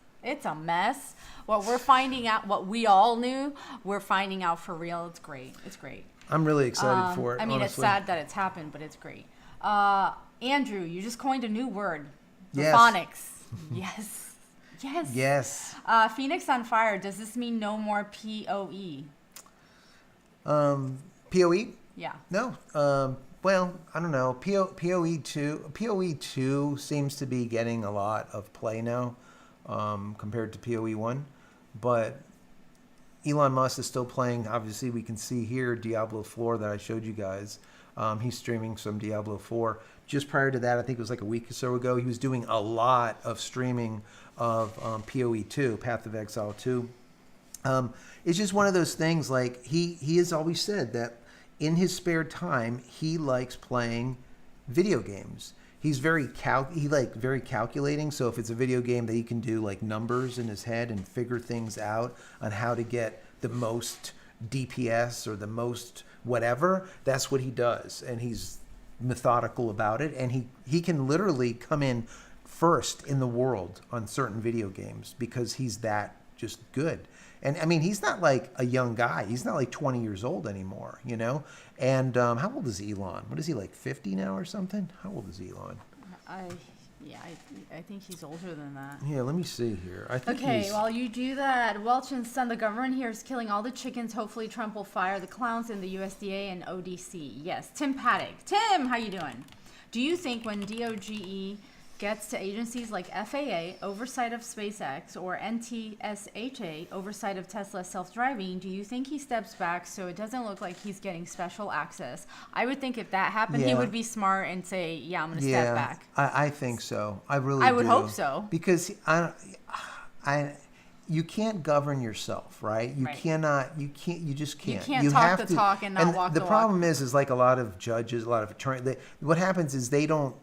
What we're finding out, what we all knew, we're finding out for real. It's great. I'm really excited for it. I mean, honestly. It's sad that it's happened, but it's great. Andrew, you just coined a new word. Yes. Phonics. Yes. Phoenix on fire. Does this mean no more POE? POE? Yeah. No. Well, I don't know. POE 2 seems to be getting a lot of play now compared to POE 1. But Elon Musk is still playing. Obviously, we can see here Diablo 4 that I showed you guys. He's streaming some Diablo 4. Just prior to that, I think it was like a week or so ago, he was doing a lot of streaming of POE 2, Path of Exile 2. It's just one of those things, like he has always said that in his spare time, he likes playing video games. He's very calculating. So if it's a video game that he can do like numbers in his head and figure things out on how to get the most DPS or the most whatever, that's what he does. And he's methodical about it. And he can literally come in first in the world on certain video games because he's that just good. And I mean, he's not like a young guy. He's not like 20 years old anymore, you know? And how old is Elon? What is he, like 50 now or something? How old is Elon? I think he's older than that. Yeah, let me see here. I think while you do that, Welch and Son, the government here is killing all the chickens. Hopefully Trump will fire the clowns in the USDA and ODC. Yes, Tim Paddock. Tim, how you doing? Do you think when DOGE gets to agencies like FAA, oversight of SpaceX, or NTSHA, oversight of Tesla self-driving, do you think he steps back so it doesn't look like he's getting special access? I would think if that happened, he would be smart and say, yeah, I'm going to step back. I think so. I would hope so. Because you can't govern yourself, right? You Right. cannot. You just can't. You can't talk the talk and not walk the the walk. problem is like a lot of judges, a lot of attorneys. What happens is they don't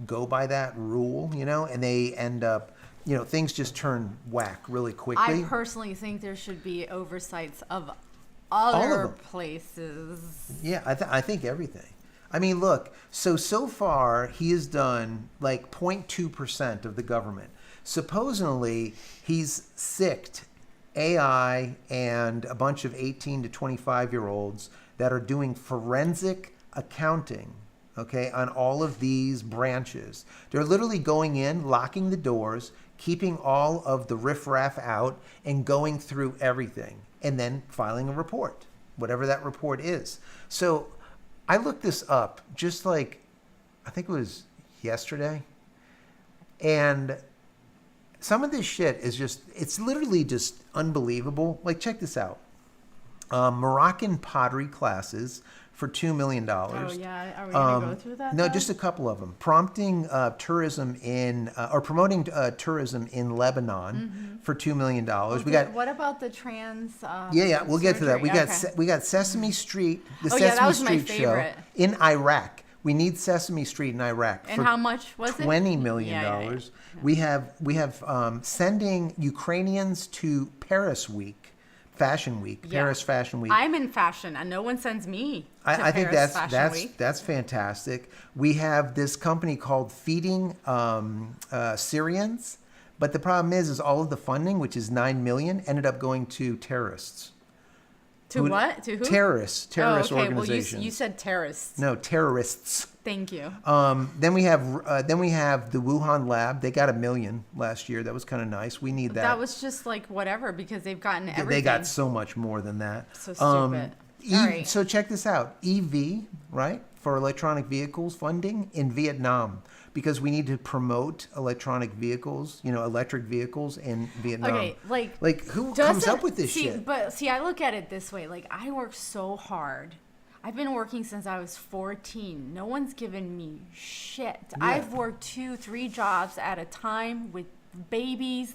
go by that rule, and they end up, things just turn whack really quickly. I personally think there should be oversights of All of other them. places. Yeah, I think everything. I mean, look. So far he has done like 0.2% of the government. Supposedly, he's sicked AI and a bunch of 18 to 25-year-olds that are doing forensic accounting, okay, on all of these branches. They're literally going in, locking the doors, keeping all of the riffraff out, and going through everything, and then filing a report, whatever that report is. So I looked this up just like, I think it was yesterday, and some of this shit is it's literally just unbelievable. Like, check this out. Moroccan pottery classes for $2 million. Oh, yeah. Are we going to go through that? No, though? just a couple of them. Promoting tourism in Lebanon for $2 million. What about the trans? Yeah, we'll get to that. surgery? We got Sesame Street, the Oh, Sesame yeah, that was my Street show favorite. in Iraq. We need Sesame Street in Iraq. And how much was it? $20 million. Yeah. We have sending Ukrainians to Paris Fashion Week. I'm in fashion, and no one sends me. I think Paris Fashion Week. that's fantastic. We have this company called Feeding Syrians, but the problem is all of the funding, which is $9 million, ended up going to terrorists. What? To who? Terrorist organizations. Well, you said terrorists. No, terrorists. Thank you. Then we have the Wuhan lab. They got $1 million last year. That was kind of nice. We need that. That was just like whatever because they've gotten everything. They got so much more than that. So stupid. All right. So check this out. EV, right, for electronic vehicles funding in Vietnam, because we need to promote electric vehicles in Vietnam. Okay, like who comes up with this shit? But I look at it this way. Like, I work so hard. I've been working since I was 14. No one's given me shit. Yeah. I've worked 2-3 jobs at a time with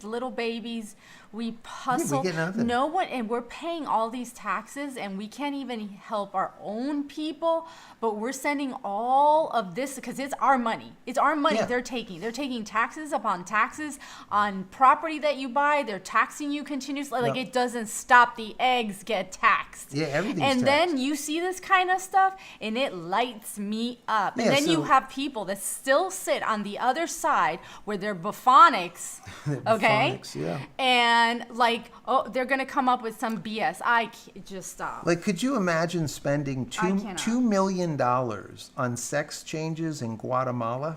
little babies. We hustle. we get nothing. No one, and we're paying all these taxes, and we can't even help our own people. But we're sending all of this because it's our money. It's our money. Yeah. They're taking taxes upon taxes on property that you buy. They're taxing you continuously. Like, Yeah. it doesn't stop. The eggs get taxed. Yeah, everything's And taxed. then you see this kind of stuff, and it lights me up. And Yeah, then you so- have people that still sit on the other side where they're buphonics, okay? Phonics, yeah. And like, oh, they're gonna come up with some BS. I can't, just stop. Like, could you imagine spending I cannot. $2 million on sex changes in Guatemala?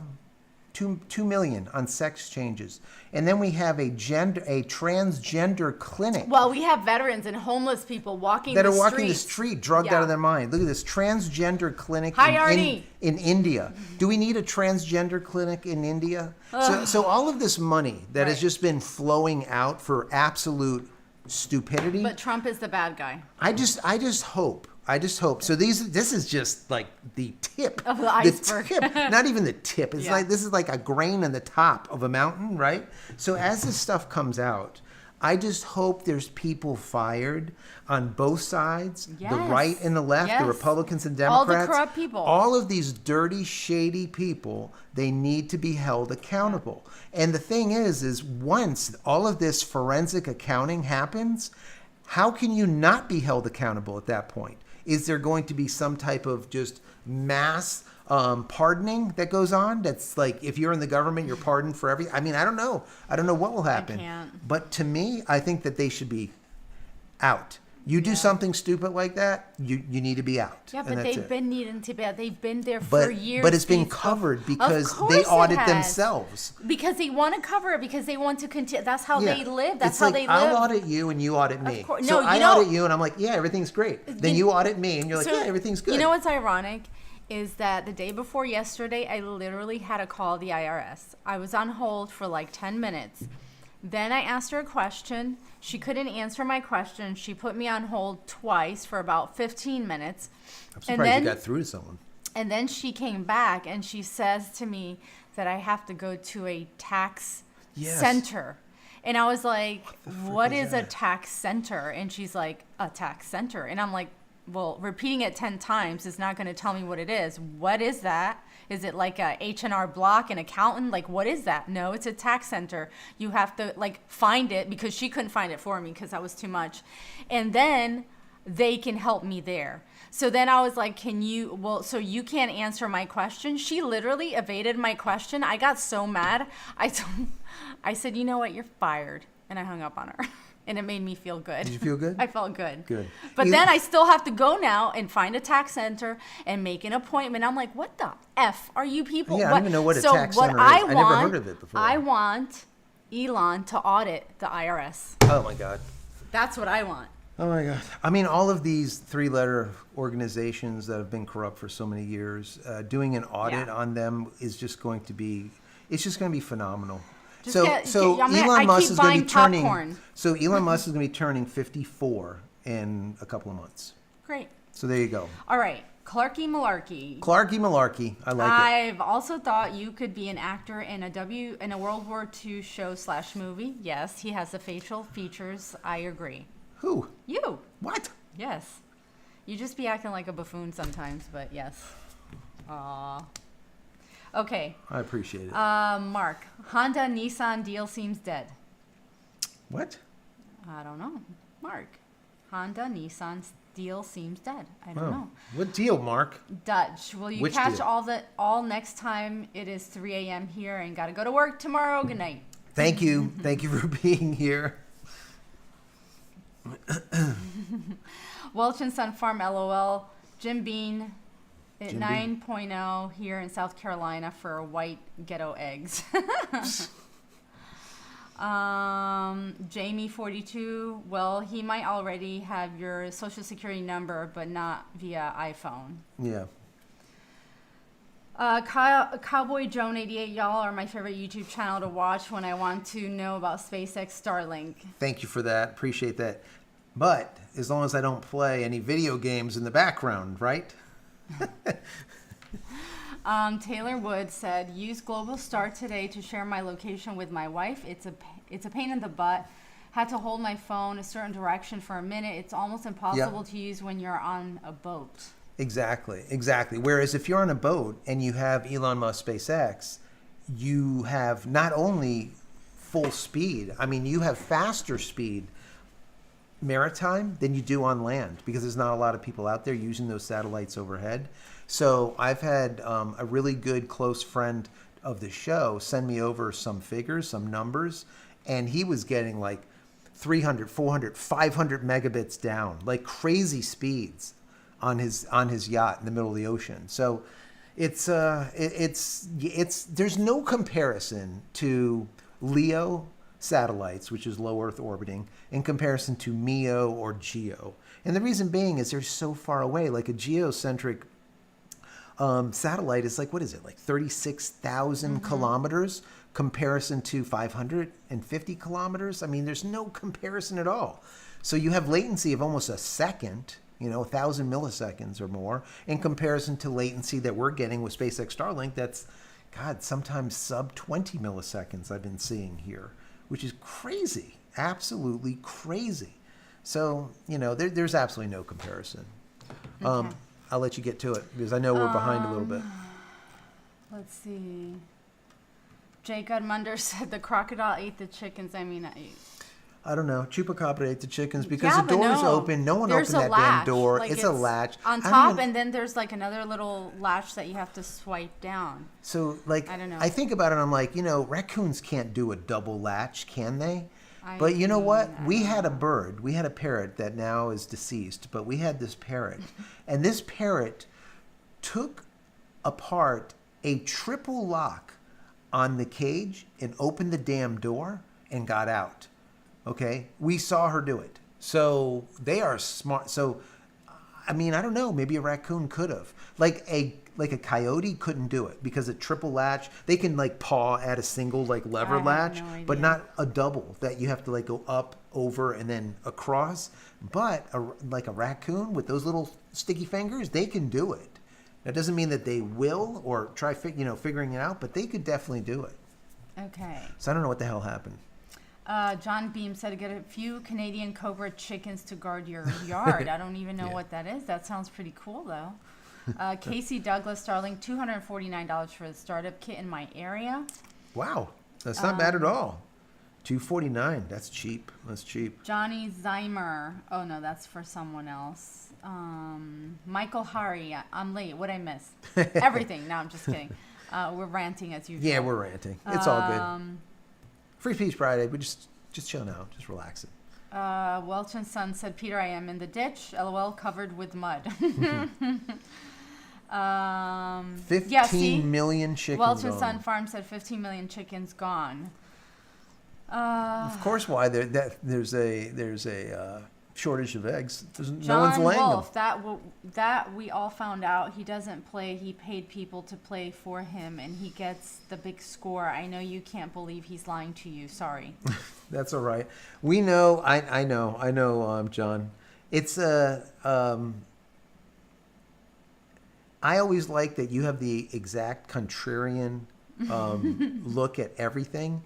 $2 million on sex changes, and then we have a transgender clinic. Well, we have veterans and homeless people walking that the are walking the streets. street, drugged Yeah. out of their mind. Look at this transgender clinic Hi, in Arnie. India. Do we need a transgender clinic in India? So all of this money that has Right. just been flowing out for absolute stupidity. But Trump is the bad guy. I just hope. So this is just like the tip Of the iceberg. tip, not even the tip. It's Yeah. like this is like a grain on the top of a mountain, right? So as this stuff comes out, I just hope there's people fired on both sides, the Yes. right and the left, Yes. the Republicans and All Democrats. the corrupt people. All of these dirty, shady people, they need to be held accountable. And the thing is once all of this forensic accounting happens, how can you not be held accountable at that point? Is there going to be some type of just mass pardoning that goes on? That's like, if you're in the government, you're pardoned for everything. I mean, I don't know. I don't know what will happen. can't. But to me, I think that they should be out. You do something stupid like that, you need to be out. Yeah, And but that's they've it. been needing to be. They've been there for years. But it's been Pete. covered Of because course they it audit has. themselves. Because they want to cover it. Because they want to continue. That's how they live. That's It's how like, they live. I'll audit you and you audit me. course. So No, I you know- audit you and I'm like, yeah, everything's great. Then you audit me and you're like, yeah, everything's good. You know what's ironic is that the day before yesterday, I literally had to call the IRS. I was on hold for like 10 minutes. Then I asked her a question. She couldn't answer my question. She put me on hold twice for about 15 minutes. I'm surprised you got through to someone. And then she came back and she says to me that I have to go to a tax Yes. center. And I was like, what is a that? tax center? And she's like, a tax center. And I'm like, well, repeating it 10 times is not going to tell me what it is. What is that? Is it like a H&R Block, an accountant? Like, what is that? No, it's a tax center. You have to like find it, because she couldn't find it for me because that was too much. And then they can help me there. So then I was like, so you can't answer my question? She literally evaded my question. I got so mad. I said, you know what? You're fired. And I hung up on her. And it made me feel good. Did you feel good? I felt good. Good. But then I still have to go now and find a tax center and make an appointment. I'm like, what the F are you people? Yeah, I don't even know what a tax center is. I never heard of it before. I want Elon to audit the IRS. Oh, my God. That's what I want. Oh, my God. I mean, all of these 3-letter organizations that have been corrupt for so many years, doing an audit on them is just going to be, it's just going to be phenomenal. Elon Musk is going to be turning. So Elon Musk is going to be turning 54 in a couple of months. Great. So there you go. All right, Clarky Malarkey. Clarky Malarkey. I like it. I've also thought you could be an actor in a World War II show / movie. Yes, he has the facial features. I agree. Who? You. What? Yes. You just be acting like a buffoon sometimes, but yes. Aww. Okay. I appreciate it. Mark, Honda Nissan deal seems dead. What? I don't know. Mark, Honda Nissan deal seems dead. I don't know. What deal, Mark? Dutch, will you Which catch deal? all next time? It is 3 a.m. here and got to go to work tomorrow. Good night. Thank you. Thank you for being here. Welch and Son Farm, LOL. Jim Bean at 9.0 here in South Carolina for white ghetto eggs. Jamie 42. Well, he might already have your social security number, but not via iPhone. Yeah. Cowboy Joan 88. Y'all are my favorite YouTube channel to watch when I want to know about SpaceX Starlink. Thank you for that. Appreciate that. But as long as I don't play any video games in the background, right? Taylor Wood said, use Global Star today to share my location with my wife. It's a pain in the butt. Had to hold my phone a certain direction for a minute. It's almost impossible to use when you're on a boat. Exactly. Whereas if you're on a boat and you have Elon Musk SpaceX, you have not only full speed, I mean, you have faster speed maritime than you do on land, because there's not a lot of people out there using those satellites overhead. So I've had a really good close friend of the show send me over some figures, some numbers, and he was getting like 300, 400, 500 megabits down, like crazy speeds on his yacht in the middle of the ocean. So it's there's no comparison to LEO satellites, which is low Earth orbiting, in comparison to MEO or GEO. And the reason being is they're so far away. Like a geocentric satellite is like, what is it, like 36,000 kilometers comparison to 550 kilometers? I mean, there's no comparison at all. So you have latency of almost a second, 1,000 milliseconds or more, in comparison to latency that we're getting with SpaceX Starlink. That's, God, sometimes sub 20 milliseconds I've been seeing here, which is crazy, absolutely crazy. So, there's absolutely no comparison. Okay. I'll let you get to it because I know we're behind a little bit. Let's see. Jake Gudmunder said the crocodile ate the chickens. I don't know. Chupacabra ate the chickens because the door's open. No one There's opened that damn door. Like it's a latch. On top, and then there's like another little latch that you have to swipe down. So, I don't know. I think about it and I'm like, raccoons can't do a double latch, can they? But you know what? We had a bird. We had a parrot that now is deceased, but we had this parrot. And this parrot took apart a triple lock on the cage and opened the damn door and got out. Okay? We saw her do it. So they are smart. So, I don't know. Maybe a raccoon could have. Like a coyote couldn't do it because a triple latch, they can paw at a single lever latch, but not a double that you have to go up, over, and then across. But a raccoon with those little sticky fingers, they can do it. That doesn't mean that they will or try figuring it out, but they could definitely do it. Okay. So I don't know what the hell happened. John Beam said to get a few Canadian Cobra chickens to guard your yard. I don't even know what that is. That sounds pretty cool, though. Casey Douglas, Starlink, $249 for the startup kit in my area. Wow, that's not bad at all. $249. That's cheap. That's cheap. Johnny Zeimer. Oh no, that's for someone else. Michael Hari. I'm late. What'd I miss? Everything. No, I'm just kidding. We're ranting as usual. Yeah, we're ranting. It's all good. Free Speech Friday. We just chill now. Just relax it. Welch and Son said, Peter, I am in the ditch. LOL, covered with mud. 15 million chickens. Welch and Son Farm said 15 million chickens gone. Of course, why there's a shortage of eggs. No John one's laying Wolf, them. that we all found out. He doesn't play. He paid people to play for him, and he gets the big score. I know you can't believe he's lying to you. Sorry. That's all right. We know. I know. John. It's I always like that you have the exact contrarian look at everything,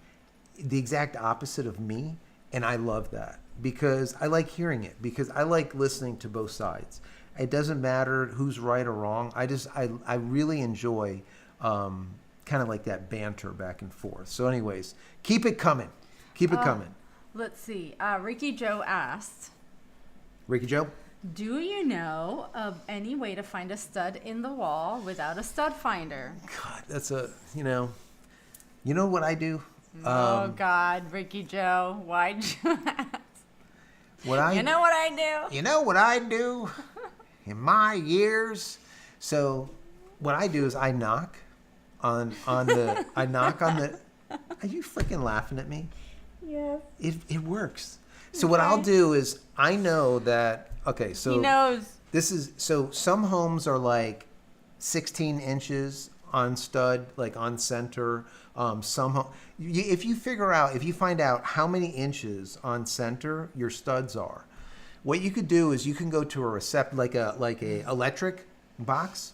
the exact opposite of me, and I love that. Because I like hearing it, because I like listening to both sides. It doesn't matter who's right or wrong. I really enjoy kind of like that banter back and forth. So anyways, keep it coming. Keep it coming. Let's see. Ricky Joe asked, Ricky Joe? do you know of any way to find a stud in the wall without a stud finder? God, that's you know what I do? Oh, God, Ricky Joe, why'd you ask? You know what I do? You know what I do in my years? So what I do is I knock on the are you freaking laughing at me? Yeah. It works. So what I'll do is I know that so he knows. So some homes are like 16 inches on stud, like on center. If you find out how many inches on center your studs are, what you could do is you can go to a like a electric box.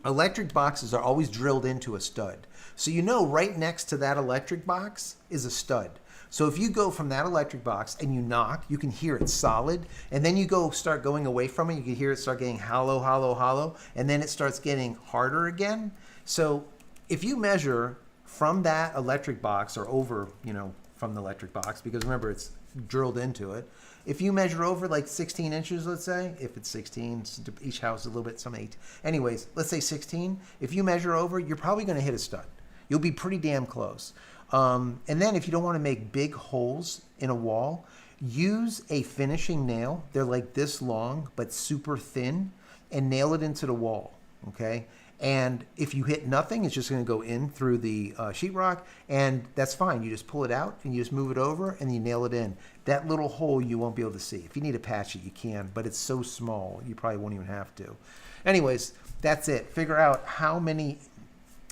Electric boxes are always drilled into a stud, so right next to that electric box is a stud. So if you go from that electric box and you knock, you can hear it solid, and then you start going away from it. You can hear it start getting hollow, hollow, hollow, and then it starts getting harder again. So if you measure from that electric box or over, from the electric box, because remember it's drilled into it. If you measure over like 16 inches, let's say, if it's 16, each house is a little bit, some 8. Anyways, let's say 16. If you measure over, you're probably going to hit a stud. You'll be pretty damn close. And then if you don't want to make big holes in a wall, use a finishing nail. They're like this long, but super thin, and nail it into the wall. Okay. And if you hit nothing, it's just going to go in through the sheetrock, and that's fine. You just pull it out and you just move it over and you nail it in. That little hole you won't be able to see. If you need to patch it, you can, but it's so small you probably won't even have to. Anyways, that's it. Figure out how many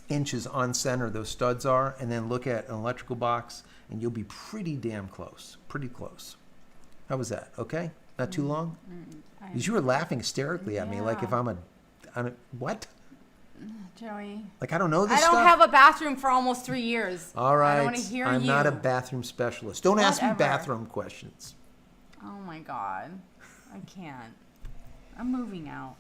inches on center those studs are, and then look at an electrical box, and you'll be pretty damn close. Pretty close. How was that? Okay? Not too long? Because you were laughing hysterically at me, like if I'm a what? Joey. Like I don't know this stuff? I don't have a bathroom for almost 3 years. All right. I don't want to hear I'm not a bathroom specialist. Don't ask me bathroom questions. Oh my God. I can't. I'm moving out.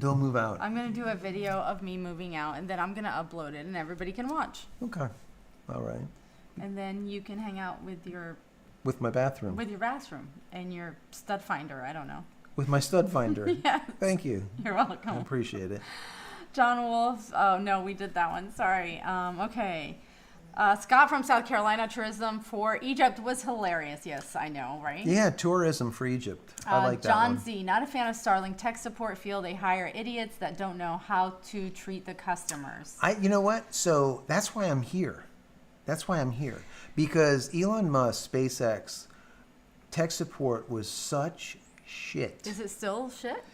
Don't move out. I'm going to do a video of me moving out, and then I'm going to upload it, and everybody can watch. Okay. All right. And then you can hang out with your... With my bathroom. With your bathroom and your stud finder. I don't know. With my stud finder. Yes. Thank you. You're welcome. I appreciate it. John Wolf. Oh, no, we did that one. Sorry. Okay. Scott from South Carolina, tourism for Egypt was hilarious. Yes, I know, right? Yeah, tourism for Egypt. I like that John one. Z, not a fan of Starlink tech support. Feel they hire idiots that don't know how to treat the customers. You know what? So that's why I'm here. Because Elon Musk, SpaceX, tech support was such shit. Is it still shit?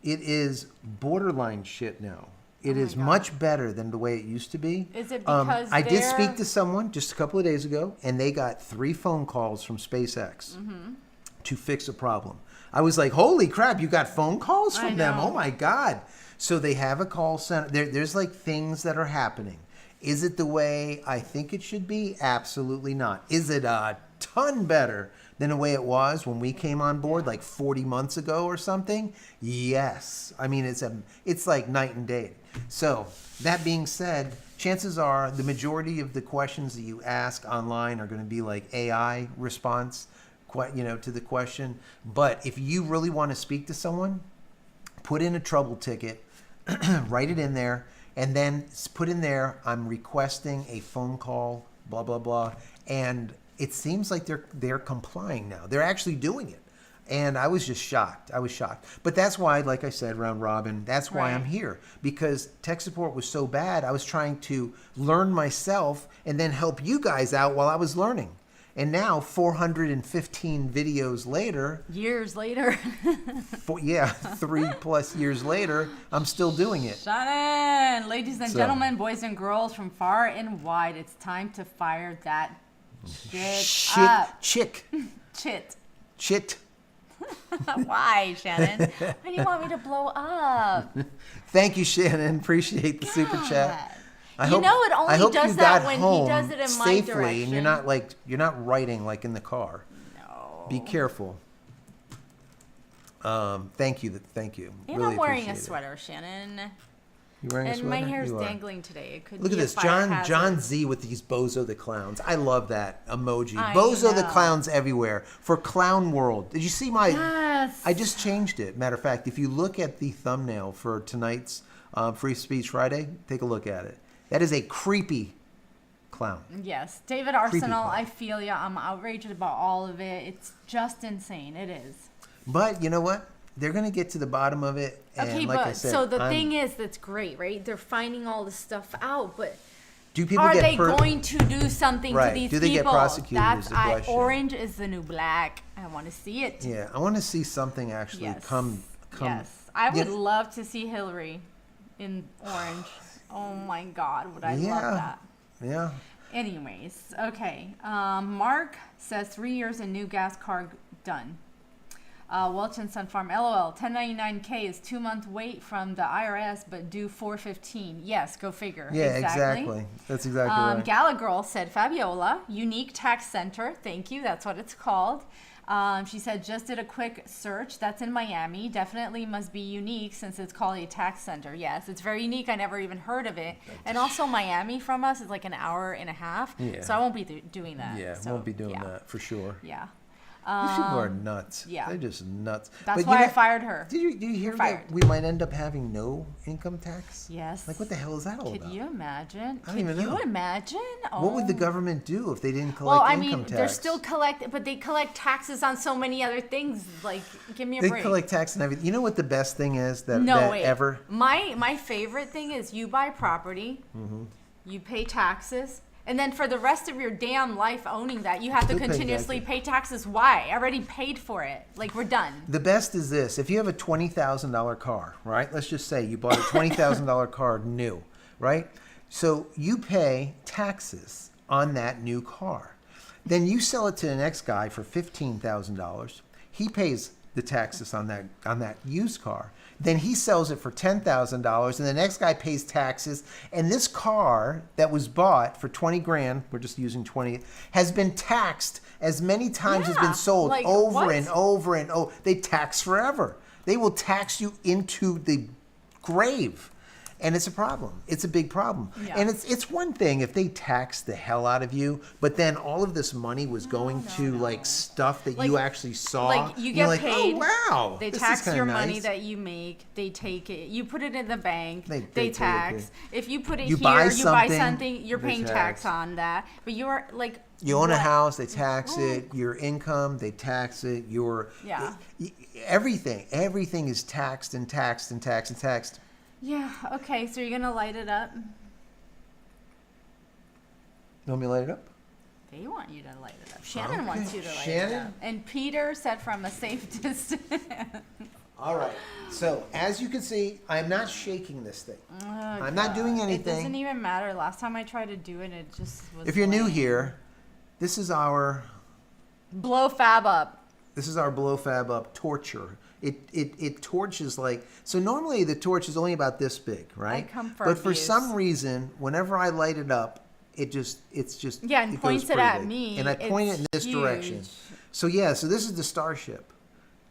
It is borderline shit now. It is much better than the way it used to be. Is it because I did speak to someone just a couple of days ago, and they got 3 phone calls from SpaceX to fix a problem. I was like, holy crap, you got phone calls from them? Oh, my God. So they have a call center. There's like things that are happening. Is it the way I think it should be? Absolutely not. Is it a ton better than the way it was when we came on board like 40 months ago or something? Yes. I mean, it's like night and day. So that being said, chances are the majority of the questions that you ask online are going to be like AI response, to the question. But if you really want to speak to someone, put in a trouble ticket, write it in there, and then put in there, I'm requesting a phone call, blah, blah, blah. And it seems like they're complying now. They're actually doing it. And I was just shocked. I was shocked. But that's why, like I said, round robin, that's why I'm here. Because tech support was so bad, I was trying to learn myself and then help you guys out while I was learning. And now, 415 videos later. Years later. 3+ years later, I'm still doing it. Shannon, ladies and gentlemen, boys and girls from far and wide, it's time to fire that up. Chit. Why, Shannon? Why do you want me to blow up? Thank you, Shannon. Appreciate the super chat. It only does that when he does it in my direction. And you're not writing like in the car. No. Be careful. Thank you. And really I'm wearing a sweater, Shannon. You wearing a sweater? And my hair's dangling today. It could Look be at this, John Z with these Bozo the Clowns. I love that emoji. I Bozo know. the Clowns everywhere for Clown World. Did you see my? Yes. I just changed it. Matter of fact, if you look at the thumbnail for tonight's Free Speech Friday, take a look at it. That is a creepy clown. Yes. David Arsenal, I feel ya. I'm outraged about all of it. It's just insane. It is. But you know what? They're going to get to the bottom of it. And Okay, like but I said, so the thing is, that's great, right? They're finding all this stuff out, but are they going to do something to these people? Do they get prosecuted is the question. Orange is the new black. I want to see it. Yeah, I want to see something actually come. Yes, I would love to see Hillary in orange. Oh my God, would I love that? Yeah. Anyways, okay. Mark says 3 years and new gas car done. Welch and Sun Farm, LOL. 1099K is 2-month wait from the IRS, but due 415. Yes, go figure. Yeah, exactly. That's exactly right. Galagirl said Fabiola, unique tax center. Thank you. That's what it's called. She said, just did a quick search. That's in Miami. Definitely must be unique since it's called a tax center. Yes, it's very unique. I never even heard of it. And also Miami from us is like an hour and a half. Yeah. So I won't be doing that. Yeah, won't be doing that for sure. Yeah. These people are nuts. Yeah. They're just nuts. That's why I fired her. Did you hear that we might end up having no income tax? Yes. Like, what the hell is that all about? Could you imagine? I don't even know. Could you imagine? Oh. What would the government do if they didn't collect income tax? They're still but they collect taxes on so many other things. Like, give me a break. They collect tax on everything. You know what the best thing is ever? My favorite thing is you buy property, you pay taxes, and then for the rest of your damn life owning that, you have to continuously pay taxes. Why? I already paid for it. Like, we're done. The best is this. If you have a $20,000 car, right? Let's just say you bought a $20,000 car new, right? So you pay taxes on that new car. Then you sell it to the next guy for $15,000. He pays the taxes on that used car. Then he sells it for $10,000, and the next guy pays taxes. And this car that was bought for 20 grand, we're just using 20, has been taxed as many times as been sold, like, over and over and over. They tax forever. They will tax you into the grave. And it's a problem. It's a big problem. Yeah. And it's one thing if they tax the hell out of you, but then all of this money was going to like stuff that you actually saw. Like, you get paid. Oh, wow. They tax your money that you make. They take it. You put it in the bank. They tax. If you put it you buy something, you're paying tax on that. But you're like, you own a house, they tax it. Your income, they tax it. Everything is taxed and taxed and taxed and taxed. Yeah, okay, so you're going to light it up? You want me to light it up? They want you to light it up. Shannon wants you to light it up. And Peter said from a safe distance. All right, so as you can see, I'm not shaking this thing. Oh, I'm not doing anything. It doesn't even matter. Last time I tried to do it, it just was If you're new here, this is our... Blow Fab up. This is our blow fab up torcher. It torches like, so normally the torch is only about this big, right? I come for But for abuse. some reason, whenever I light it up, it's just Yeah, and it points goes it pretty at big. me. And I point it in this direction. So this is the Starship.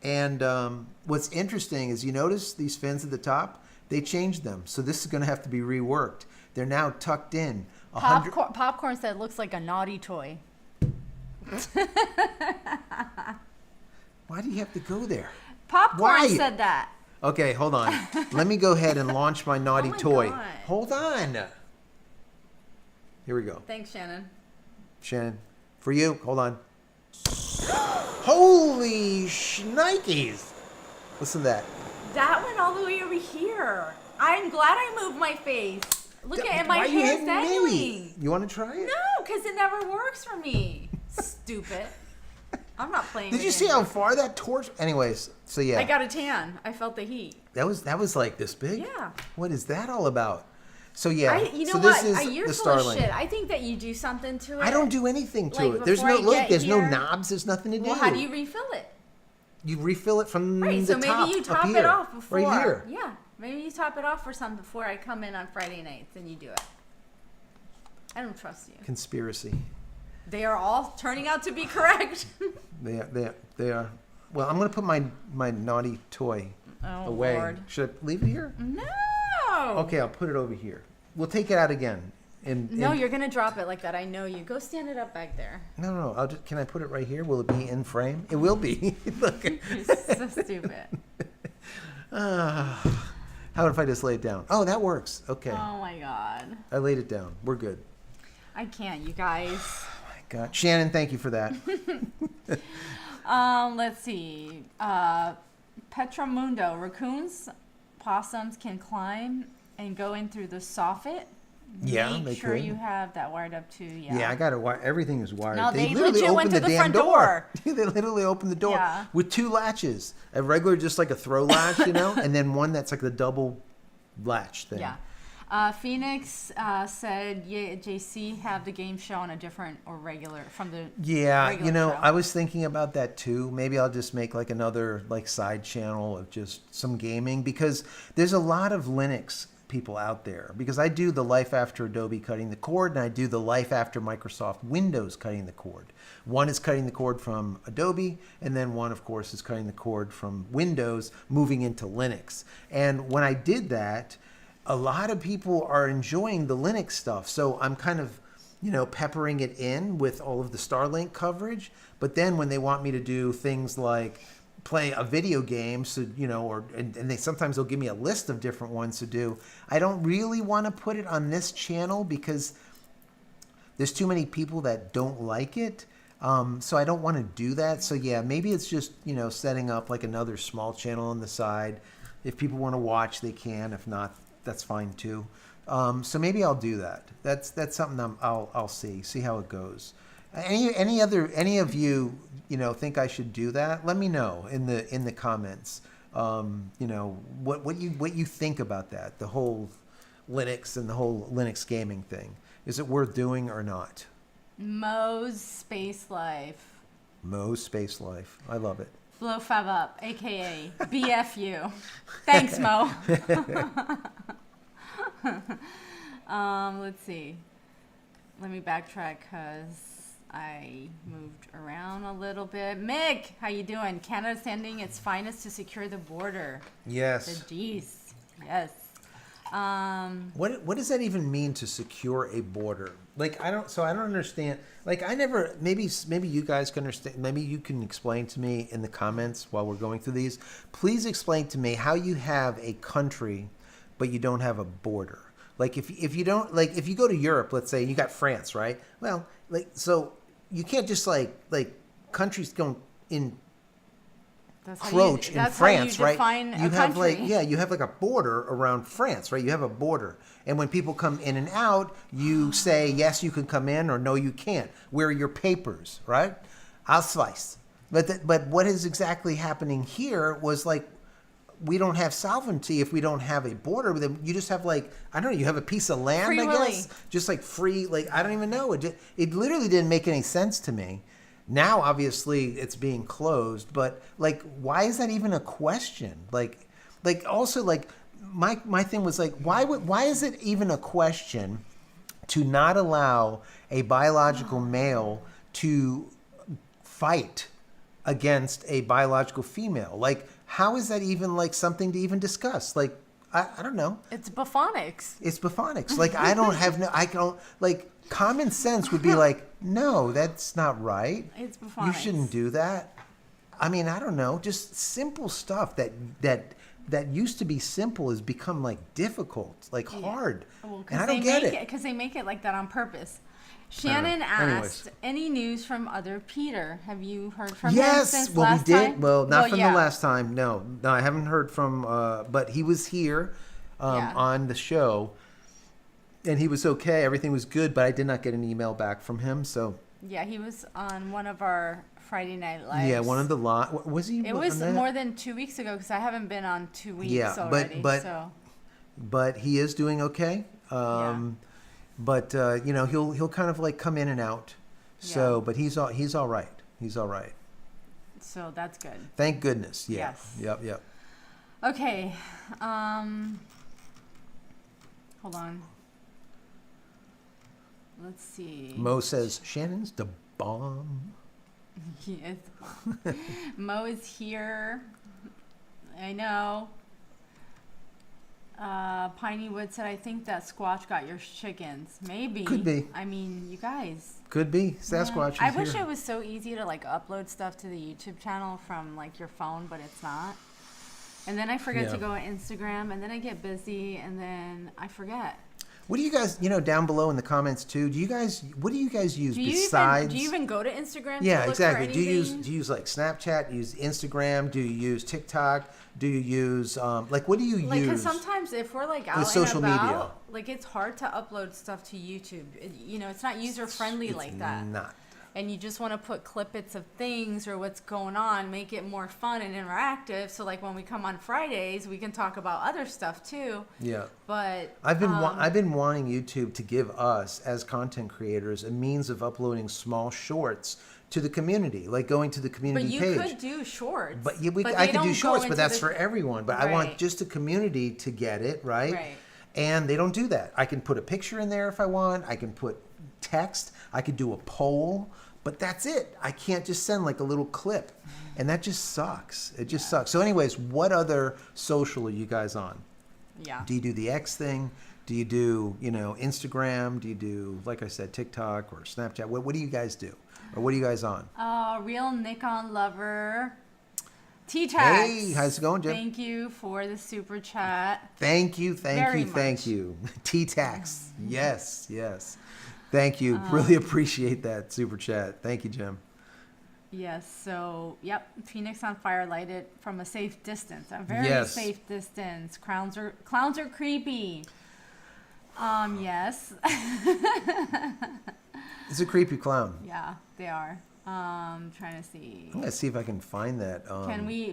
And what's interesting is you notice these fins at the top, they changed them. So this is going to have to be reworked. They're now tucked in. Popcorn said it looks like a naughty toy. Why do you have to go there? Popcorn Why? said that. Okay, hold on. Let me go ahead and launch my naughty toy. God. Hold on. Here we go. Thanks, Shannon. Shannon, for you. Hold on. Holy shnikes. Listen to that. That went all the way over here. I'm glad I moved my face. Look at it, my Why are you hair's hitting dangling. me? You want to try it? No, because it never works for me. Stupid. I'm not playing. Did you see how far that torch? Anyways, so yeah. I got a tan. I felt the heat. That was like this big? Yeah. What is that all about? So yeah. You know so what? this is You're the full of Starlink. shit. I think that you do something to it. I don't do anything to Like, it. There's before no I look. get There's no here- knobs. There's nothing to do. Well, how do you refill it? You refill it from Right. the So maybe top you up top here, it off before. right here. Yeah. Maybe you top it off for some before I come in on Friday nights and you do it. I don't trust you. Conspiracy. They are all turning out to be correct. They are. Well, I'm gonna put my naughty toy away. Lord. Should I leave it here? No. Okay, I'll put it over here. We'll take it out again. No, you're gonna drop it like that. I know you. Go stand it up back there. No. Can I put it right here? Will it be in frame? It will be. Look. You're so stupid. How about if I just lay it down? Oh, that works. Okay. Oh my god. I laid it down. We're good. I can't, you guys. Oh my God. Shannon, thank you for that. Let's see. Petromundo. Raccoons, possums can climb and go in through the soffit. Yeah, Make sure you have that wired up too. Yeah, I got it. Everything is wired. No, they literally legit went opened to the damn front door. They literally opened the door Yeah. with two latches. A regular, just like a throw latch, and then one that's like the double latch thing. Yeah. Phoenix said, yeah, JC have the game show on a different or regular from the Yeah, regular show. I was thinking about that too. Maybe I'll just make like another like side channel of just some gaming, because there's a lot of Linux people out there, because I do the life after Adobe cutting the cord, and I do the life after Microsoft Windows cutting the cord. One is cutting the cord from Adobe, and then one, of course, is cutting the cord from Windows moving into Linux. And when I did that, a lot of people are enjoying the Linux stuff. So I'm kind of, peppering it in with all of the Starlink coverage. But then when they want me to do things like play a video game, so and they sometimes they'll give me a list of different ones to do. I don't really want to put it on this channel because there's too many people that don't like it. So I don't want to do that. So yeah, maybe it's just setting up like another small channel on the side. If people want to watch, they can. If not, that's fine too. So maybe I'll do that. That's something I'll see how it goes. Any of you think I should do that? Let me know in the comments. What you think about that, the whole Linux and the whole Linux gaming thing. Is it worth doing or not? Mo's Space Life. Mo's Space Life. I love it. Blow Fab Up, aka BFU. Thanks, Mo. Let's see. Let me backtrack because I moved around a little bit. Mick, how you doing? Canada sending its finest to secure the border. Yes. The G's. Yes. What does that even mean, to secure a border? Like I don't understand. Like I never. Maybe you guys can understand. Maybe you can explain to me in the comments while we're going through these. Please explain to me how you have a country, but you don't have a border. Like if you don't, like if you go to Europe, let's say you got France, right? Well, like so you can't just like countries don't encroach in France, right? You have you have like a border around France, right? You have a border, and when people come in and out, you say yes, you can come in, or no, you can't. Where are your papers, right? Ausweis. But what is exactly happening here was like, we don't have sovereignty if we don't have a border. Then you just have like, I don't know, you have a piece of land, I guess, just like free. Like I don't even know. It literally didn't make any sense to me. Now, obviously, it's being closed, but like, why is that even a question? Also, like, my thing was like, why is it even a question to not allow a biological male to fight against a biological female? Like, how is that even like something to even discuss? Like, I don't know. It's buffonics. It's buffonics. Like, I don't, like, common sense would be like, no, that's not right. It's buffonics. You shouldn't do that. I mean, I don't know. Just simple stuff that used to be simple has become like difficult, like hard. Well, and I don't get it. Because they make it like that on purpose. Shannon asked, any news from other Peter? Have you heard from him since last time? We did. Well, not from the last time. No, I haven't heard from, but he was here on the show, and he was okay. Everything was good, but I did not get an email back from him, so. Yeah, he was on one of our Friday Night Lives. Yeah, one of the was he? It was more than 2 weeks ago because I haven't been on 2 weeks already. But he is doing okay. But you know, he'll kind of like come in and out. So, but he's all right. He's all right. So that's good. Thank goodness. Yeah. Yes. Yep. Okay. Hold on. Let's see. Mo says Shannon's the bomb. Yes. Mo is here. I know. Piney Wood said, I think that Squatch got your chickens. Maybe. Could be. I mean, you guys. Could be. Sasquatch is I wish here. it was so easy to like upload stuff to the YouTube channel from like your phone, but it's not. And then I forget to go on Instagram, and then I get busy, and then I forget. What do you guys, down below in the comments too? What do you guys use besides? Do you even go to Instagram? Yeah, to look exactly. For Do you use like Snapchat? Use Instagram? Do you use TikTok? Do you use what do you use? Because sometimes if we're like out social and about, media, like it's hard to upload stuff to YouTube. It's not user friendly like that. Not. And you just want to put clippets of things or what's going on, make it more fun and interactive. So like when we come on Fridays, we can talk about other stuff too. Yeah. But I've been wanting YouTube to give us as content creators a means of uploading small shorts to the community, like going to the community page. But you could do shorts. But I could do shorts, but that's for everyone. But I want just the community to get it, right? Right. And they don't do that. I can put a picture in there if I want. I can put text. I could do a poll. But that's it. I can't just send like a little clip. And that just sucks. It just sucks. So anyways, what other social are you guys on? Yeah. Do you do the X thing? Do you do, Instagram? Do you do, like I said, TikTok or Snapchat? What do you guys do? Or what are you guys on? Real Nikon lover. T-Tax. Hey, how's it going, Jim? Thank you for the super chat. Thank you. Very Thank you. T-Tax. Yes. Thank you. Really appreciate that super chat. Thank you, Jim. Yes. So, yep. Phoenix on fire, light it from a safe distance. A very safe distance. Clowns are creepy. Yes. It's a creepy clown. Yeah, they are. Trying to see. I'm gonna see if I can find that.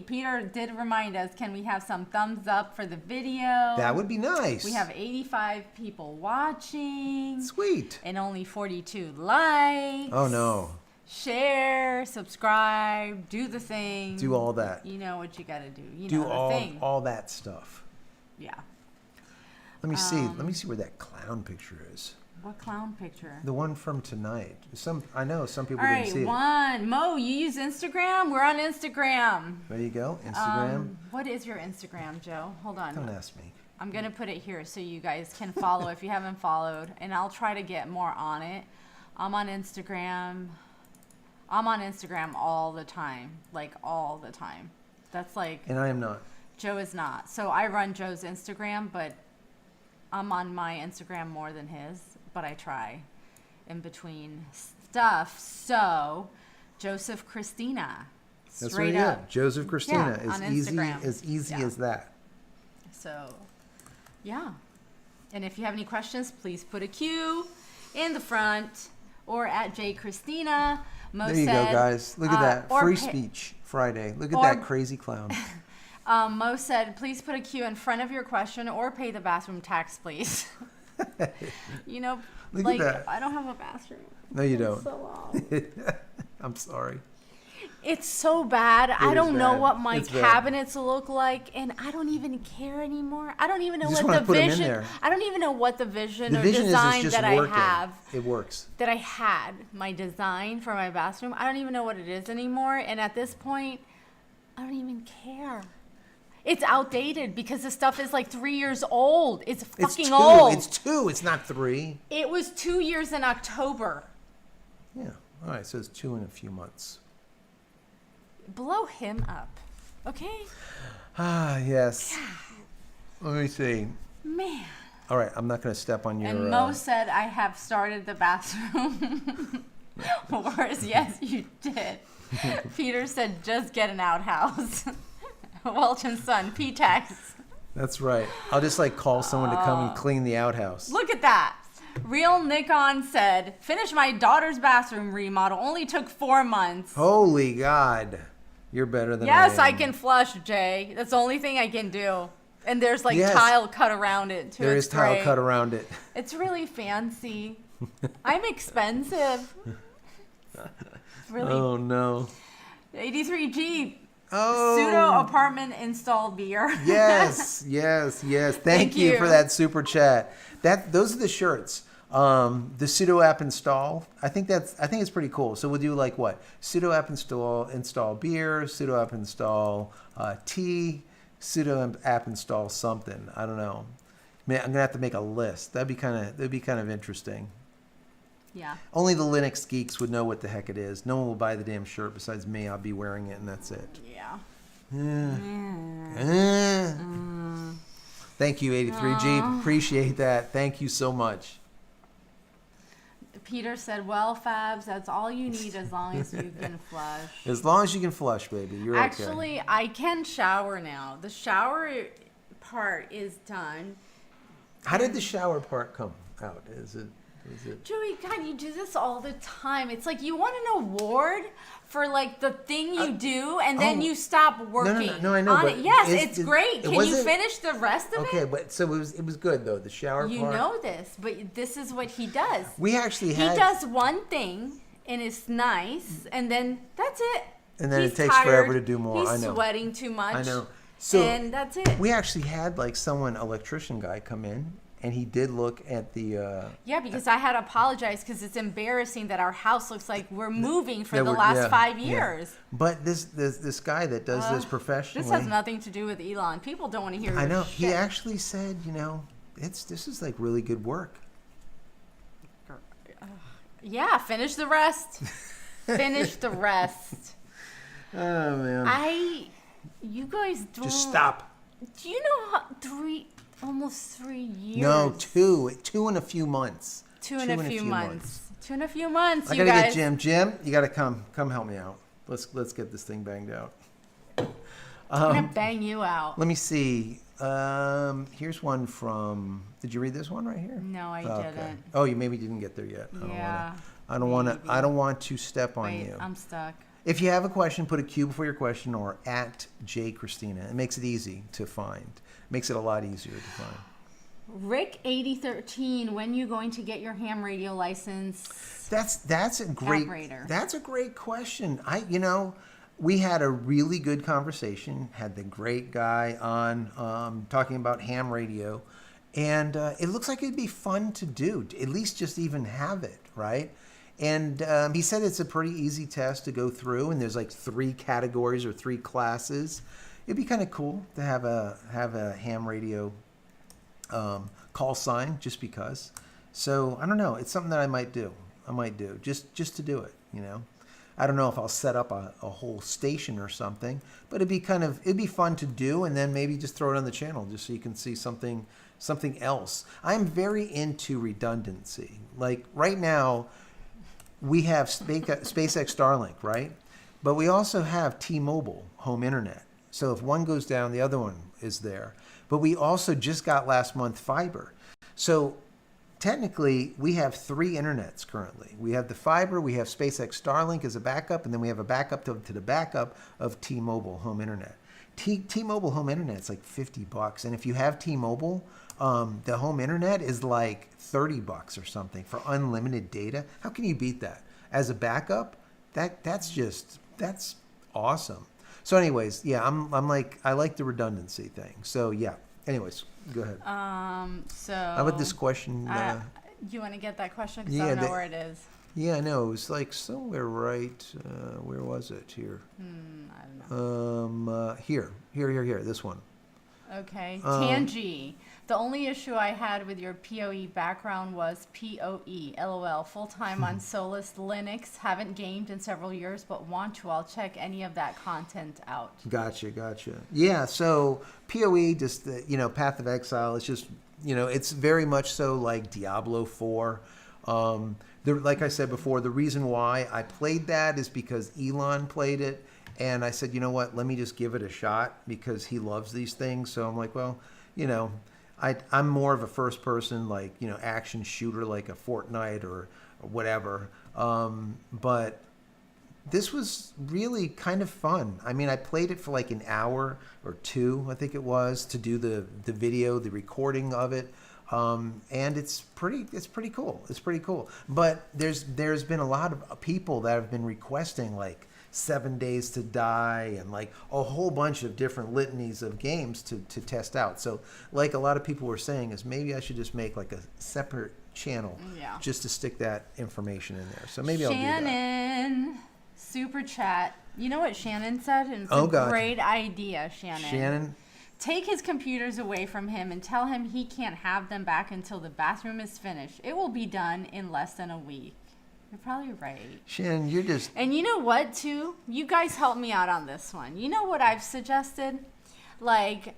Peter did remind us, can we have some thumbs up for the video? That would be nice. We have 85 people watching. Sweet. And only 42 likes. Oh no. Share, subscribe, do the thing. Do all that. You know what you gotta do. Do all that stuff. Yeah. Let me see. Let me see where that clown picture is. What clown picture? The one from tonight. I know some people all didn't see it. Mo, you use Instagram? We're on Instagram. There you go. Instagram. What is your Instagram, Joe? Hold on. Don't ask me. I'm going to put it here so you guys can follow if you haven't followed. And I'll try to get more on it. I'm on Instagram. All the time. Like, all the time. That's like... And I am not. Joe is not. So I run Joe's Instagram, but I'm on my Instagram more than his. But I try in between stuff. So, JCristina. That's right. Yeah, JCristina is easy as that. So, yeah. And if you have any questions, please put a Q in the front or at JCristina. There you go, guys. Look at that. Free speech Friday. Look at that crazy clown. Mo said, please put a Q in front of your question or pay the bathroom tax, please. Look at that. I don't have a bathroom. No, you don't. So long. I'm sorry. It's so bad. I don't know bad. what my It's bad. cabinets look like, and I don't even care anymore. I don't even know You just what wanna the put 'em in vision. there. I don't even know what the vision The or vision design is just that working. I have. It works. That I had my design for my bathroom. I don't even know what it is anymore, and at this point, I don't even care. It's outdated because the stuff is like 3 years old. It's fucking old. It's 2. It's not 3. It was 2 years in October. Yeah. All right. So it's 2 in a few months. Blow him up, okay? Ah, yes. Let me see. Man. All right. I'm not going to step on your. And Mo said, I have started the bathroom. Whereas, yes, you did. Peter said, just get an outhouse. Welch and Son, P-Tax. That's right. I'll just like call someone to come and clean the outhouse. Look at that. Real Nikon said, finish my daughter's bathroom remodel. Only took 4 months. Holy God. You're better than Yes, I I am. can flush, Jay. That's the only thing I can do. And there's like Yes. tile cut around it too. There It's is tile great. cut around it. It's really fancy. I'm expensive. It's really Oh no. 83G. Oh. Pseudo apartment install beer. Yes, yes, yes. Thank Thank you you. for that super chat. Those are the shirts. The sudo app install. I think it's pretty cool. So we'll do like what? Sudo app install beer, sudo app install tea, sudo app install something. I don't know. Man, I'm gonna have to make a list. That'd be kind of interesting. Yeah. Only the Linux geeks would know what the heck it is. No one will buy the damn shirt besides me. I'll be wearing it, and that's it. Yeah. Thank you, 83G. Appreciate that. Thank you so much. Peter said, well, Fabs, that's all you need as long as you can flush. As long as you can flush, baby, you're okay. Actually, I can shower now. The shower part is done. How did the shower part come out? Is it? Joey, God, you do this all the time. It's like you want an award for like the thing you do, and then you stop working. No, I know. on But it. Yes, it's great. Can you wasn't- finish the rest of it? Okay, but so it was good though. The shower You part. know this, but this is what he does. We actually He had. does one thing, and it's nice, and then that's it. And then He's it takes tired, forever to do more. He's I know. sweating too much. I know. So and that's it. we actually had like electrician guy come in, and he did look at the. Yeah, because I had to apologize because it's embarrassing that our house looks like we're moving for that the we're- last yeah, 5 yeah. years. But this guy that does this professionally. This has nothing to do with Elon. People don't want to hear. I know. Shit. He actually said, this is like really good work. Yeah, finish the rest. Finish the rest. Oh man. You guys don't. Just stop. Do you know how almost 3 years? No, 2 in a few months. 2 in a few months. 2 in a few months. I you gotta guys. get Jim. Jim, you gotta come help me out. Let's get this thing banged out. I'm gonna bang you out. Let me see. Here's one from. Did you read this one right here? No, I Okay. didn't. Oh, you maybe didn't get there yet. Yeah. I don't want to step on Wait, you. I'm stuck. If you have a question, put a Q before your question or at JCristina. It makes it easy to find. Makes it a lot easier to find. Rick 8013, when you going to get your ham radio license? That's a great Operator. That's a great question. We had a really good conversation. Had the great guy on talking about ham radio, and it looks like it'd be fun to do. At least just even have it, right? And he said it's a pretty easy test to go through, and there's like 3 categories or 3 classes. It'd be kind of cool to have a ham radio call sign just because. So I don't know. It's something that I might do. Just to do it. I don't know if I'll set up a whole station or something, but it'd be fun to do, and then maybe just throw it on the channel just so you can see something else. I'm very into redundancy. Like right now, we have SpaceX Starlink, right? But we also have T-Mobile home internet. So if one goes down, the other one is there. But we also just got last month fiber. So technically, we have 3 internets currently. We have the fiber, we have SpaceX Starlink as a backup, and then we have a backup to the backup of T-Mobile home internet. T-Mobile home internet is like $50, and if you have T-Mobile, the home internet is like $30 or something for unlimited data. How can you beat that? As a backup, that's awesome. So anyways, yeah, I'm like, I like the redundancy thing. So yeah. Anyways, go ahead. So. How about this question? You want to get that question? Because Yeah, I don't know where it is. Yeah, no, it was like somewhere right. Where was it? Here. I don't know. Here. This one. Okay. Tangi. The only issue I had with your PoE background was PoE. LOL. Full time on Solus Linux. Haven't gamed in several years, but want to. I'll check any of that content out. Gotcha. Yeah. So PoE, just Path of Exile. It's just it's very much so like Diablo 4. Like I said before, the reason why I played that is because Elon played it, and I said, you know what, let me just give it a shot because he loves these things. So I'm like, well, I'm more of a first person, like, action shooter, like a Fortnite or whatever. But this was really kind of fun. I mean, I played it for like an hour or two, I think it was, to do the video, the recording of it. And it's pretty cool. It's pretty cool. But there's been a lot of people that have been requesting like 7 Days to Die and like a whole bunch of different litanies of games to test out. So like a lot of people were saying is maybe I should just make like a separate channel just to stick that information in there. So maybe I'll do that. Shannon, super chat. You know what Shannon said? And it's a great idea, Shannon. Take his computers away from him and tell him he can't have them back until the bathroom is finished. It will be done in less than a week. You're probably right. Shannon, you're just... And you know what, too? You guys help me out on this one. You know what I've suggested? Like,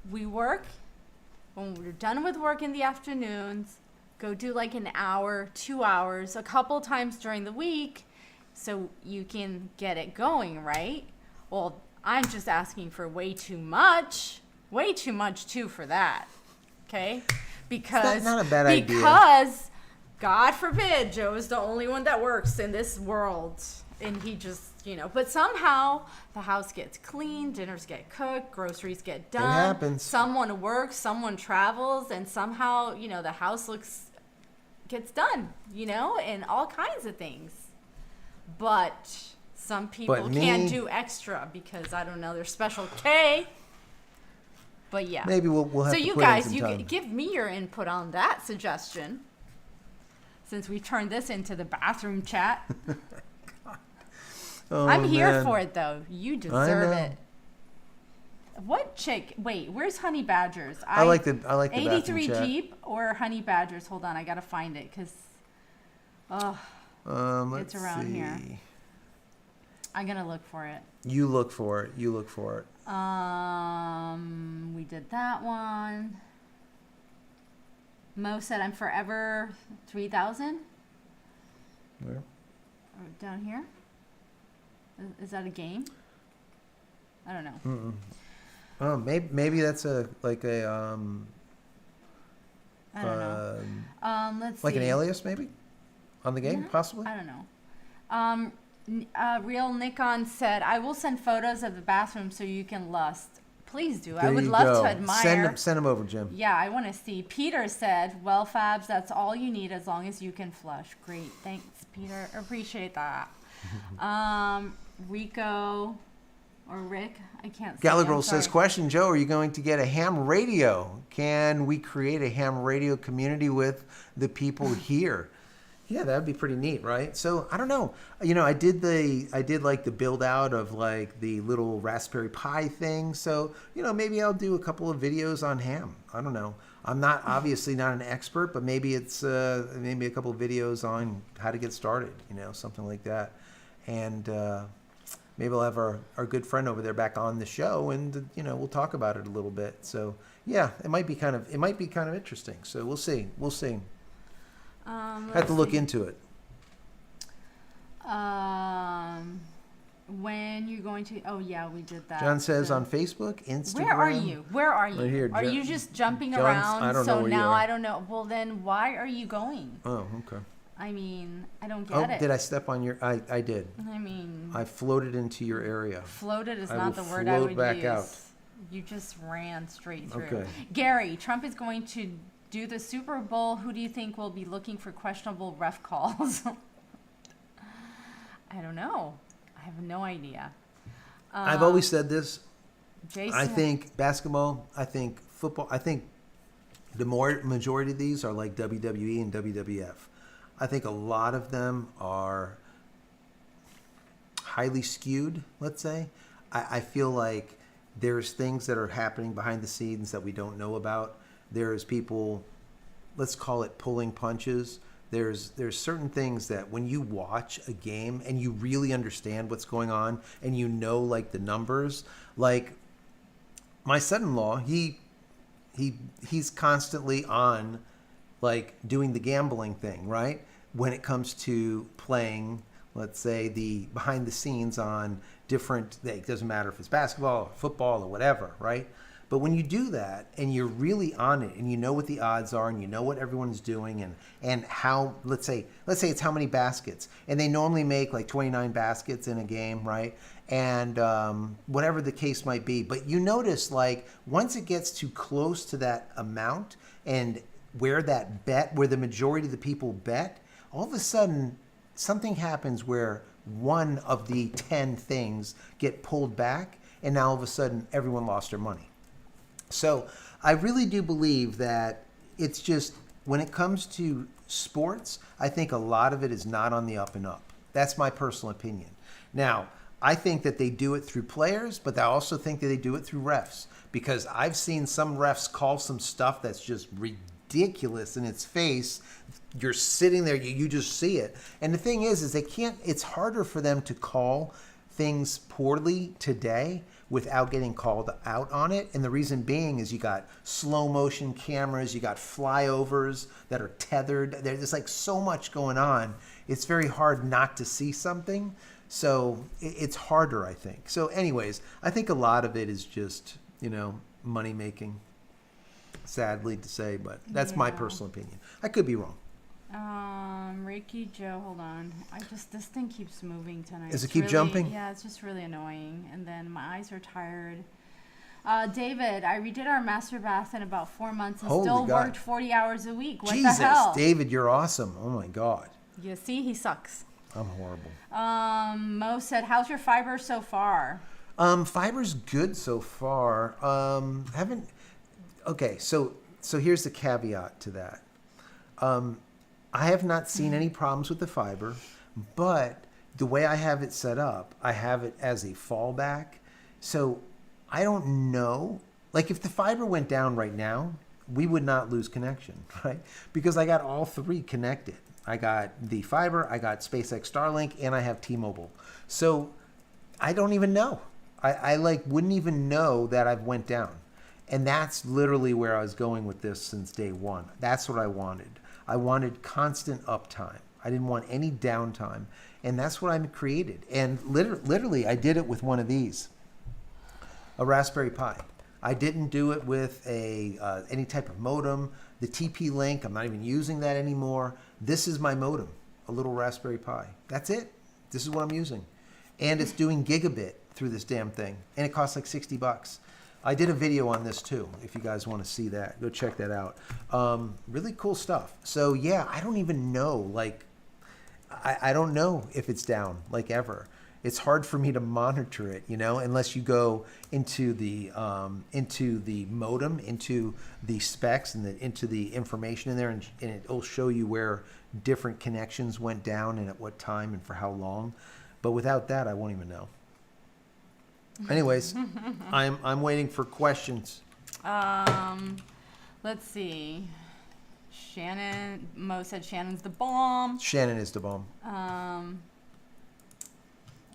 we work, when we're done with work in the afternoons, go do like an hour, 2 hours, a couple times during the week, so you can get it going, right? Well, I'm just asking for way too much, too, for that, okay? Because that's not a bad idea. Because, God forbid, Joe is the only one that works in this world, and he just, but somehow the house gets clean, dinners get cooked, groceries get done. It happens. Someone works, someone travels, and somehow, the house gets done, and all kinds of things. But some people can't do extra because, I don't know, they're special K. But yeah. Maybe we'll have so to you put guys, in some you time. give me your input on that suggestion. Since we turned this into the bathroom chat. I'm here for it, though. You deserve it. What chick? Wait, where's Honey Badgers? I like the 83 chat. Jeep or Honey Badgers? Hold on, I gotta find it because it's around here. I'm gonna look for it. You look for it. We did that one. Mo said, "I'm forever 3000." Where? Down here. Is that a game? I don't know. Mm-mm. Oh, maybe that's I don't know. Let's see. Like an alias, maybe, on the game, Yeah, possibly. I don't know. Real Nikon said, "I will send photos of the bathroom so you can lust." Please do. I would love to admire. Send them over, Jim. Yeah, I want to see. Peter said, "Well, Fabs, that's all you need as long as you can flush." Great, thanks, Peter. Appreciate that. Rico or Rick, I can't say. Gallagher says, question, Joe, are you going to get a ham radio? Can we create a ham radio community with the people here? Yeah, that'd be pretty neat, right? So I don't know. I did like the build out of like the little Raspberry Pi thing. So, maybe I'll do a couple of videos on ham. I don't know. I'm obviously not an expert, but maybe it's maybe a couple of videos on how to get started, something like that. And maybe we'll have our good friend over there back on the show, and we'll talk about it a little bit. So yeah, it might be kind of interesting. So we'll see. Have to look into it. When you're going to? Oh yeah, we did that. John says on Facebook, Instagram. Where are you? Right here, are you just jumping John's, around? I don't know where now you are. I don't know. Well then, why are you going? Oh, okay. I mean, I don't get it. Did I step on your? I did. I mean, I floated into your area. Floated is not the word I would back use. Out. You just ran straight through. Okay. Gary, Trump is going to do the Super Bowl. Who do you think will be looking for questionable ref calls? I don't know. I have no idea. I've always said this. Jason, I think basketball, I think football, I think the majority of these are like WWE and WWF. I think a lot of them are highly skewed, let's say. I feel like there's things that are happening behind the scenes that we don't know about. There's people, let's call it pulling punches. There's certain things that when you watch a game and you really understand what's going on and you know like the numbers, like my son-in-law, he's constantly on like doing the gambling thing, right? When it comes to playing, let's say, the behind the scenes on different, it doesn't matter if it's basketball or football or whatever, right? But when you do that and you're really on it and you know what the odds are and you know what everyone's doing and how, let's say it's how many baskets, and they normally make like 29 baskets in a game, right? And whatever the case might be. But you notice like once it gets too close to that amount and where the majority of the people bet, all of a sudden something happens where one of the 10 things get pulled back and now all of a sudden everyone lost their money. So I really do believe that it's just when it comes to sports, I think a lot of it is not on the up and up. That's my personal opinion. Now, I think that they do it through players, but I also think that they do it through refs because I've seen some refs call some stuff that's just ridiculous in its face. You're sitting there, you just see it. And the thing is they can't, it's harder for them to call things poorly today without getting called out on it. And the reason being is you got slow motion cameras, you got flyovers that are tethered. There's like so much going on. It's very hard not to see something. So it's harder, I think. So anyways, I think a lot of it is just, money making, sadly to say, but that's my personal opinion. I could be wrong. Reiki Joe, hold on. This thing keeps moving tonight. Does it keep jumping? Yeah, it's just really annoying. And then my eyes are tired. David, I redid our master bath in about 4 months and still worked 40 hours a week. What the hell? David, you're awesome. Oh my God. You see, he sucks. I'm horrible. Mo said, how's your fiber so far? Fiber's good so far. Okay, so here's the caveat to that. I have not seen any problems with the fiber, but the way I have it set up, I have it as a fallback. So I don't know. Like if the fiber went down right now, we would not lose connection, right? Because I got all three connected. I got the fiber, I got SpaceX Starlink, and I have T-Mobile. So I don't even know. I wouldn't even know that I've went down. And that's literally where I was going with this since day one. That's what I wanted. I wanted constant uptime. I didn't want any downtime. And that's what I created. And literally, I did it with one of these, a Raspberry Pi. I didn't do it with any type of modem. The TP-Link, I'm not even using that anymore. This is my modem, a little Raspberry Pi. That's it. This is what I'm using. And it's doing gigabit through this damn thing. And it costs like $60. I did a video on this too, if you guys want to see that. Go check that out. Really cool stuff. So yeah, I don't even know. I don't know if it's down, ever. It's hard for me to monitor it, unless you go into the modem, into the specs, and into the information in there, and it'll show you where different connections went down and at what time and for how long. But without that, I won't even know. Anyways, I'm waiting for questions. Let's see. Mo said Shannon's the bomb. Shannon is the bomb.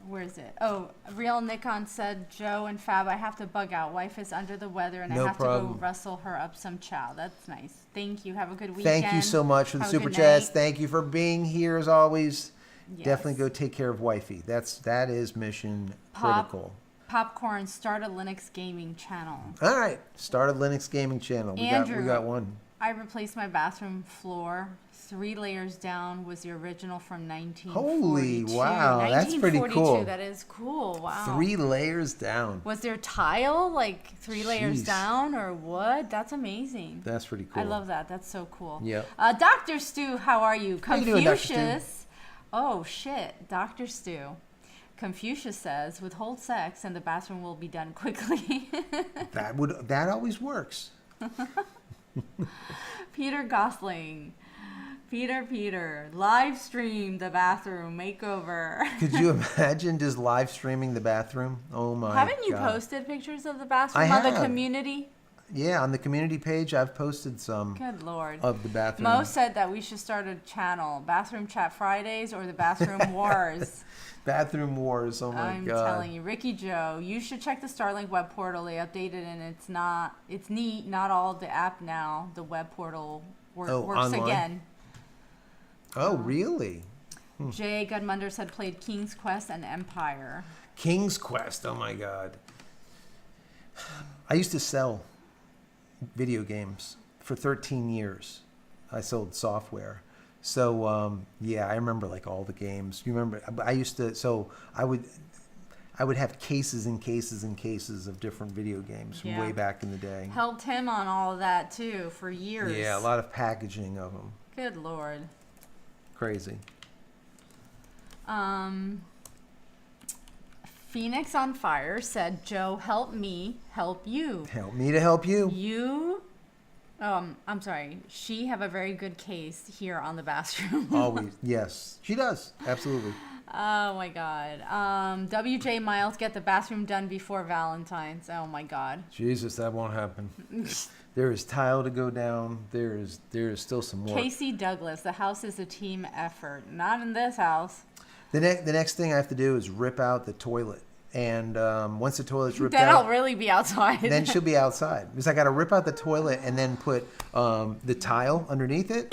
Where is it? Oh, Real Nikon said, Joe and Fab, I have to bug out. Wife is under the weather and I have to go wrestle her up some chow. That's nice. Thank you. Have a good weekend. Thank you so much for the super chats. Thank you for being here as always. Yes. Definitely go take care of wifey. That is mission critical. Popcorn, start a Linux gaming channel. All right, start a Linux gaming channel. Andrew, we got one. I replaced my bathroom floor. 3 layers down was the original from 1942. Holy wow, that's pretty cool. That is cool. Wow. 3 layers down. Was there tile 3 layers down or what? That's amazing. That's pretty cool. I love that. That's so cool. Yeah. Dr. Stu, how are you? How you doing, Dr. Stu? Confucius. Oh shit, Dr. Stu. Confucius says, withhold sex and the bathroom will be done quickly. That always works. Peter Gosling. Peter, live stream the bathroom makeover. Could you imagine just live streaming the bathroom? Oh my God. Haven't you posted pictures of the bathroom I on the have. community? Yeah, on the community page, I've posted some Good Lord. of the bathroom. Mo said that we should start a channel, Bathroom Chat Fridays or the Bathroom Wars. Bathroom Wars, oh my God. I'm telling you. Ricky Joe, you should check the Starlink web portal. They updated and it's neat. Not all the app now. The web portal works online? again. Oh, really? Jay Gudmunder said played King's Quest and Empire. King's Quest, oh my God. I used to sell video games for 13 years. I sold software. So, yeah, I remember like all the games. You remember, I would have cases and cases and cases of different video games from way back in the day. Helped him on all of that too for years. Yeah, a lot of packaging of them. Good Lord. Crazy. Phoenix on Fire said, Joe, help me help you. Help me to help you. I'm sorry. She have a very good case here on the bathroom. Always. Yes, she does. Absolutely. Oh my God. WJ Miles, get the bathroom done before Valentine's. Oh my God. Jesus, that won't happen. There is tile to go down. There is still some work. Casey Douglas, the house is a team effort. Not in this house. The next thing I have to do is rip out the toilet. And once the toilet's ripped then out, I'll really be outside. then she'll be outside. Because I got to rip out the toilet and then put the tile underneath it,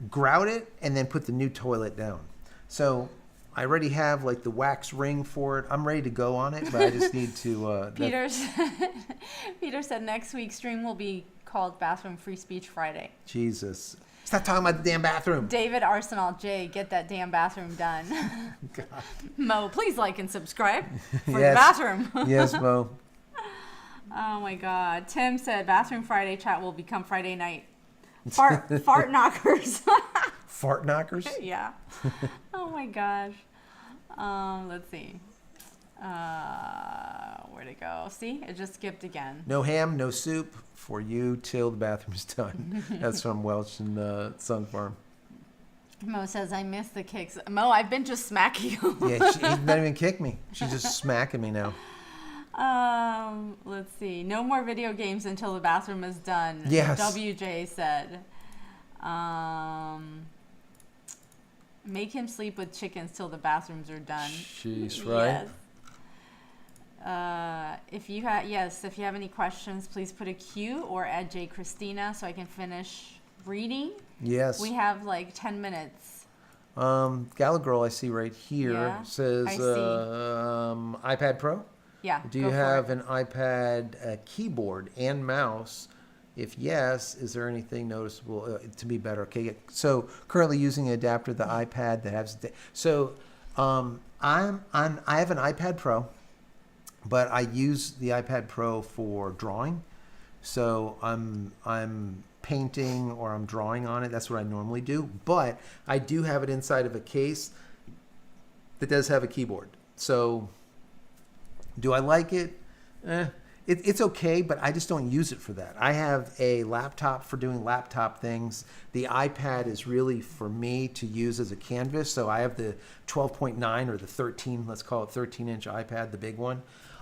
grout it, and then put the new toilet down. So I already have like the wax ring for it. I'm ready to go on it, but I just need to. Peter said next week's stream will be called Bathroom Free Speech Friday. Jesus. Stop talking about the damn bathroom. David Arsenal, Jay, get that damn bathroom done. God. Mo, please like and subscribe for the bathroom. Yes, Mo. Oh my God. Tim said Bathroom Friday chat will become Friday night. Fart knockers. Fart knockers? Yeah. Oh my gosh. Let's see. Where'd it go? See, it just skipped again. No ham, no soup for you till the bathroom's done. That's from Welch and Sun Farm. Mo says, I miss the kicks. Mo, I've been just smacking you. Yeah, he didn't even kick me. She's just smacking me now. Let's see. No more video games until the bathroom is done. Yes. WJ said. Make him sleep with chickens till the bathrooms are done. She's right. Yes. If you have any questions, please put a Q or add JCristina so I can finish reading. Yes. We have like 10 minutes. Gala Girl, I see right here, says iPad Pro. Yeah. Do you have an iPad keyboard and mouse? If yes, is there anything noticeable to be better? Okay, so currently using an adapter, the iPad that has. I have an iPad Pro, but I use the iPad Pro for drawing. So I'm painting or I'm drawing on it. That's what I normally do. But I do have it inside of a case that does have a keyboard. So do I like it? It's okay, but I just don't use it for that. I have a laptop for doing laptop things. The iPad is really for me to use as a canvas. So I have the 12.9 or the 13, let's call it 13-inch iPad, the big one.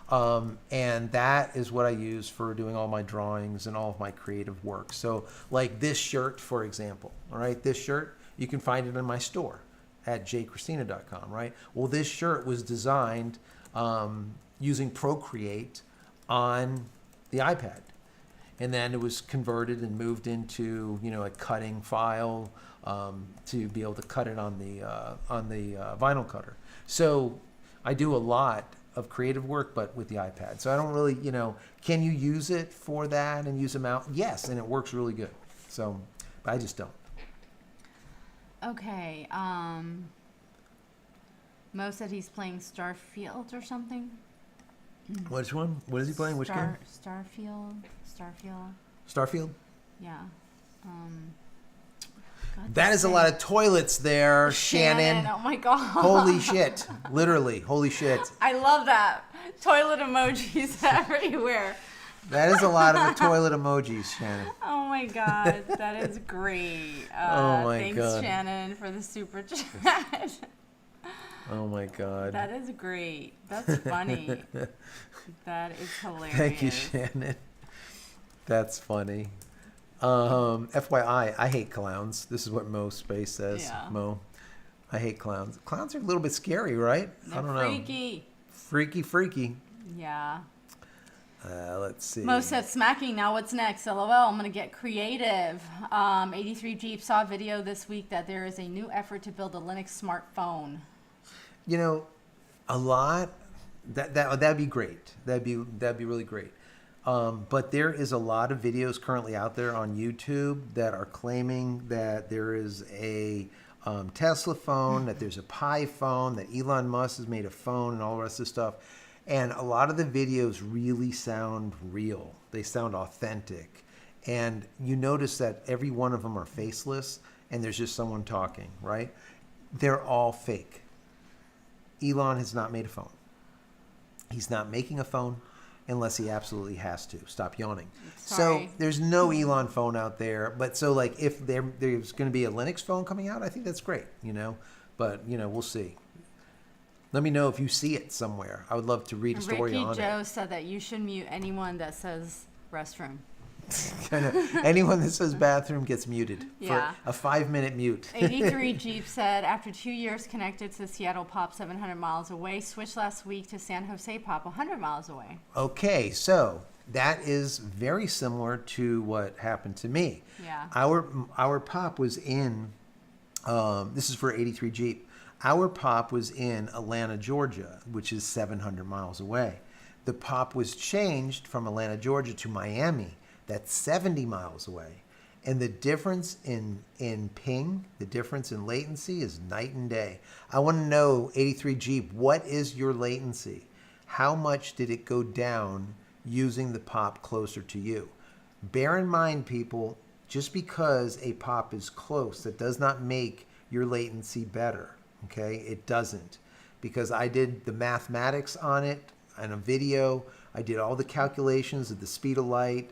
And that is what I use for doing all my drawings and all of my creative work. So like this shirt, for example, all right, this shirt, you can find it in my store at JCristina.com, right? Well, this shirt was designed using Procreate on the iPad, and then it was converted and moved into a cutting file to be able to cut it on the vinyl cutter. So I do a lot of creative work, but with the iPad. So I don't really, can you use it for that and use a mouse? Yes, and it works really good. So, but I just don't. Okay. Mo said he's playing Starfield or something. Which one? What is he playing? Which game? Starfield. Starfield? Yeah. That is a lot of toilets there, Shannon. Oh my God. Holy shit. Literally, holy shit. I love that. Toilet emojis everywhere. That is a lot of the toilet emojis, Shannon. Oh my God, that is great. Oh my thanks, God. Shannon, for the super chat. Oh my God. That is great. That's funny. That is hilarious. Thank you, Shannon. That's funny. FYI, I hate clowns. This is what Mo Space says. Yeah. Mo, I hate clowns. Clowns are a little bit scary, right? They're I don't freaky. know. Freaky. Yeah. Let's see. Mo said smacking. Now what's next? LOL. I'm going to get creative. 83 Jeep saw a video this week that there is a new effort to build a Linux smartphone. You know, a lot. That'd be great. That'd be really great. But there is a lot of videos currently out there on YouTube that are claiming that there is a Tesla phone, that there's a Pi phone, that Elon Musk has made a phone, and all the rest of the stuff. And a lot of the videos really sound real. They sound authentic. And you notice that every one of them are faceless, and there's just someone talking, right? They're all fake. Elon has not made a phone. He's not making a phone unless he absolutely has to. Stop yawning. Sorry. So there's no Elon phone out there. But so like if there's going to be a Linux phone coming out, I think that's great, you know. But, you know, we'll see. Let me know if you see it somewhere. I would love to read a story Ricky on it. Joe said that you should mute anyone that says restroom. Anyone that says bathroom gets muted Yeah. for a 5-minute mute. 83 Jeep said, after 2 years connected to Seattle Pop 700 miles away, switched last week to San Jose Pop 100 miles away. Okay, so that is very similar to what happened to me. Yeah. Our pop was in, this is for 83 Jeep. Our pop was in Atlanta, Georgia, which is 700 miles away. The pop was changed from Atlanta, Georgia to Miami. That's 70 miles away. And the difference in ping, the difference in latency is night and day. I want to know, 83 Jeep, what is your latency? How much did it go down using the pop closer to you? Bear in mind, people, just because a pop is close, that does not make your latency better. Okay, it doesn't, because I did the mathematics on it in a video. I did all the calculations of the speed of light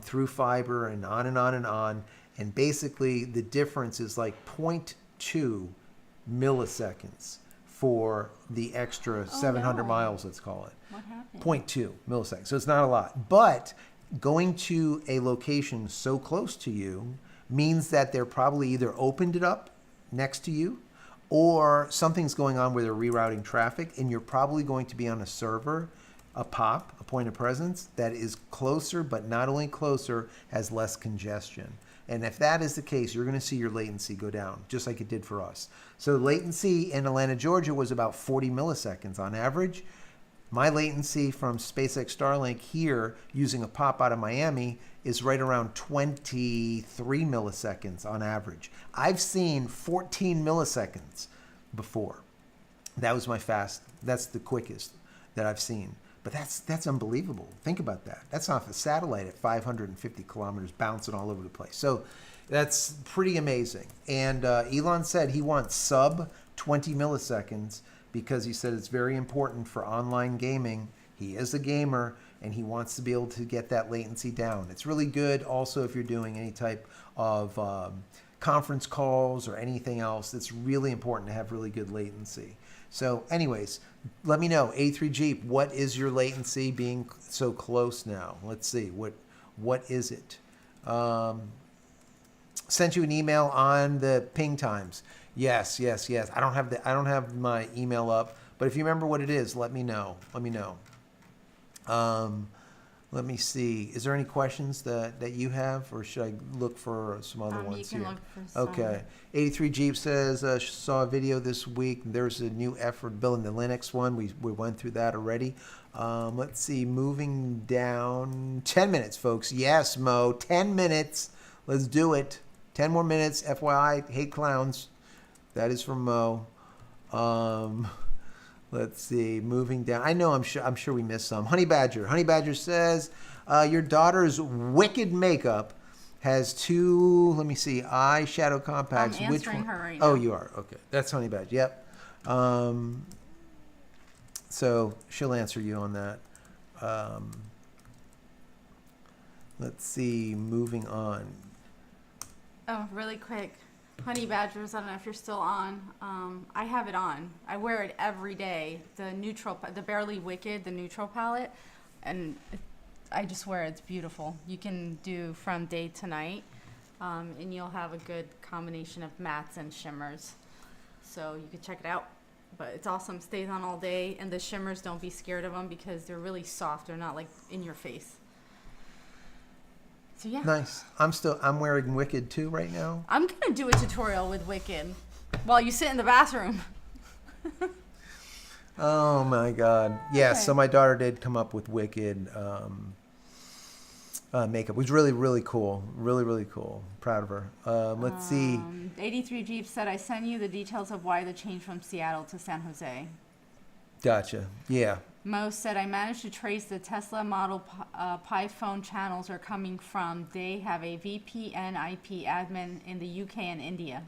through fiber and on and on and on. And basically the difference is like 0.2 milliseconds for the extra 700 miles, let's call it. What happened? 0.2 milliseconds. So it's not a lot. But going to a location so close to you means that they're probably either opened it up next to you, or something's going on where they're rerouting traffic, and you're probably going to be on a server, a POP, a point of presence, that is closer, but not only closer, has less congestion. And if that is the case, you're going to see your latency go down, just like it did for us. So latency in Atlanta, Georgia was about 40 milliseconds on average. My latency from SpaceX Starlink here, using a POP out of Miami, is right around 23 milliseconds on average. I've seen 14 milliseconds before. That was my fast. That's the quickest that I've seen. But that's unbelievable. Think about that. That's off a satellite at 550 kilometers bouncing all over the place. So that's pretty amazing. And Elon said he wants sub 20 milliseconds because he said it's very important for online gaming. He is a gamer, and he wants to be able to get that latency down. It's really good also if you're doing any type of conference calls or anything else. It's really important to have really good latency. So anyways, let me know, A3 Jeep, what is your latency being so close now? Let's see, what is it? Sent you an email on the ping times. Yes. I don't have my email up, but if you remember what it is, let me know. Let me see. Is there any questions that you have, or should I look for some other ones you can here? look for some. Okay. 83 Jeep says, saw a video this week. There's a new effort building the Linux one. We went through that already. Let's see. Moving down. 10 minutes, folks. Yes, Mo. 10 minutes. Let's do it. 10 more minutes. FYI, hate clowns. That is from Mo. Let's see, moving down. I know, I'm sure we missed some. Honey Badger says, your daughter's wicked makeup has 2, let me see, eye shadow compacts. I'm answering her right now. Oh, you are. Okay. That's Honey Badger. Yep. So she'll answer you on that. Let's see. Moving on. Oh, really quick. Honey Badgers, I don't know if you're still on. I have it on. I wear it every day. The Barely Wicked, the neutral palette. And I just wear it. It's beautiful. You can do from day to night. And you'll have a good combination of mattes and shimmers. So you can check it out. But it's awesome. Stays on all day. And the shimmers, don't be scared of them because they're really soft. They're not like in your face. So yeah. Nice. I'm wearing Wicked too right now. I'm going to do a tutorial with Wicked while you sit in the bathroom. Oh my God. Yeah, so my daughter did come up with Wicked makeup. It was really, really cool. Really, really cool. Proud of her. Let's see. 83 Jeep said, I sent you the details of why the change from Seattle to San Jose. Gotcha. Yeah. Mo said, I managed to trace the Tesla Model Pi phone channels are coming from. They have a VPN IP admin in the UK and India.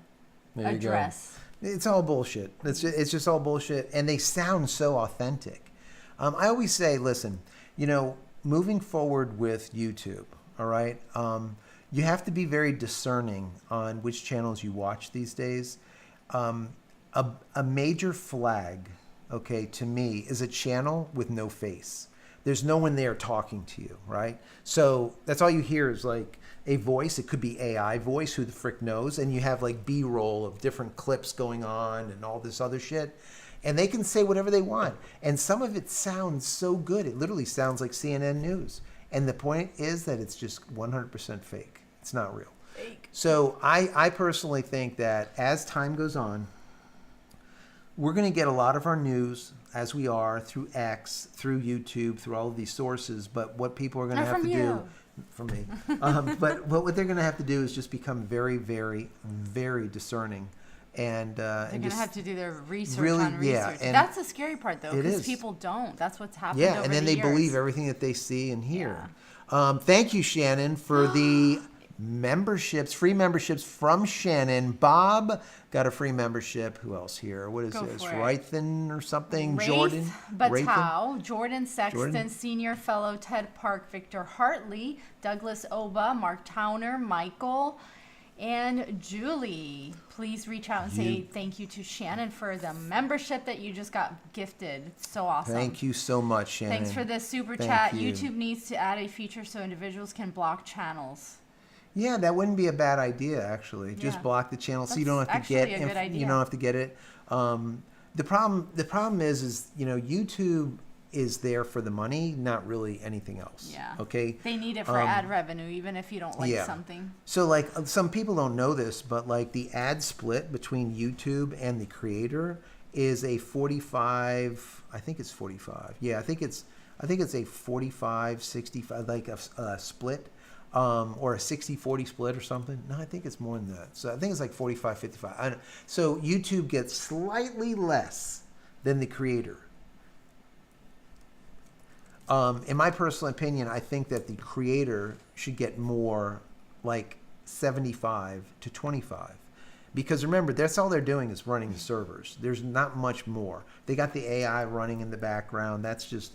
There you Address. Go. It's all bullshit. It's just all bullshit. And they sound so authentic. I always say, listen, moving forward with YouTube, all right, you have to be very discerning on which channels you watch these days. A major flag, okay, to me, is a channel with no face. There's no one there talking to you, right? So that's all you hear is like a voice. It could be AI voice, who the frick knows? And you have like B-roll of different clips going on and all this other shit. And they can say whatever they want. And some of it sounds so good. It literally sounds like CNN News. And the point is that it's just 100% fake. It's not real. Fake. So I personally think that as time goes on, we're going to get a lot of our news, as we are, through X, through YouTube, through all of these sources. But what people are going to have to do, from me, but what they're going to have to do is just become very, very, very discerning. And they're going to have to do their research on research. Yeah, and that's the scary part, though, because people don't. That's what's happened. Yeah, and then they years. believe everything that they see and hear. Yeah. Thank you, Shannon, for the memberships, free memberships from Shannon. Bob got a free membership. Who else here? What is this? Rythan or something? Wraith, Jordan? Batau, Jordan Sexton, Jordan? Senior Fellow, Ted Park, Victor Hartley, Douglas Oba, Mark Towner, Michael, and Julie. Please reach out and say thank you to Shannon for the membership that you just got gifted. It's so awesome. Thank you so much, Shannon. Thanks for the super Thank chat. you. YouTube needs to add a feature so individuals can block channels. Yeah, that wouldn't be a bad idea, actually. Just Yeah. block the channel so you That's don't have to get actually a good idea. you don't have to get it. The problem is YouTube is there for the money, not really anything else. Yeah. Okay. They need it for ad revenue, even if you don't like something. So like some people don't know this, but like the ad split between YouTube and the creator is a 45. I think it's 45. Yeah, I think it's a 45-65, like a split. Or a 60-40 split or something. No, I think it's more than that. So I think it's like 45-55. So YouTube gets slightly less than the creator. In my personal opinion, I think that the creator should get more, like 75-25. Because remember, that's all they're doing is running the servers. There's not much more. They got the AI running in the background. That's just,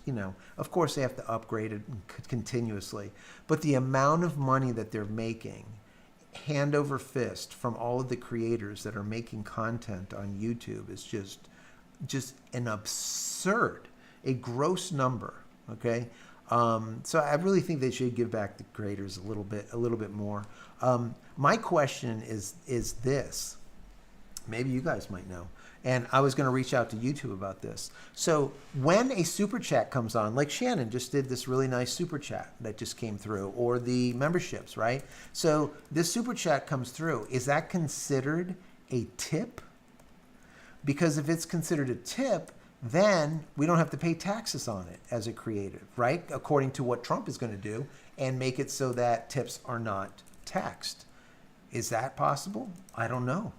of course they have to upgrade it continuously. But the amount of money that they're making, hand over fist, from all of the creators that are making content on YouTube is just an absurd, a gross number, okay? So I really think they should give back the creators a little bit more. My question is this. Maybe you guys might know. And I was going to reach out to YouTube about this. So when a super chat comes on, like Shannon just did this really nice super chat that just came through, or the memberships, right? So this super chat comes through. Is that considered a tip? Because if it's considered a tip, then we don't have to pay taxes on it as a creative, right? According to what Trump is going to do, and make it so that tips are not taxed. Is that possible? I don't know.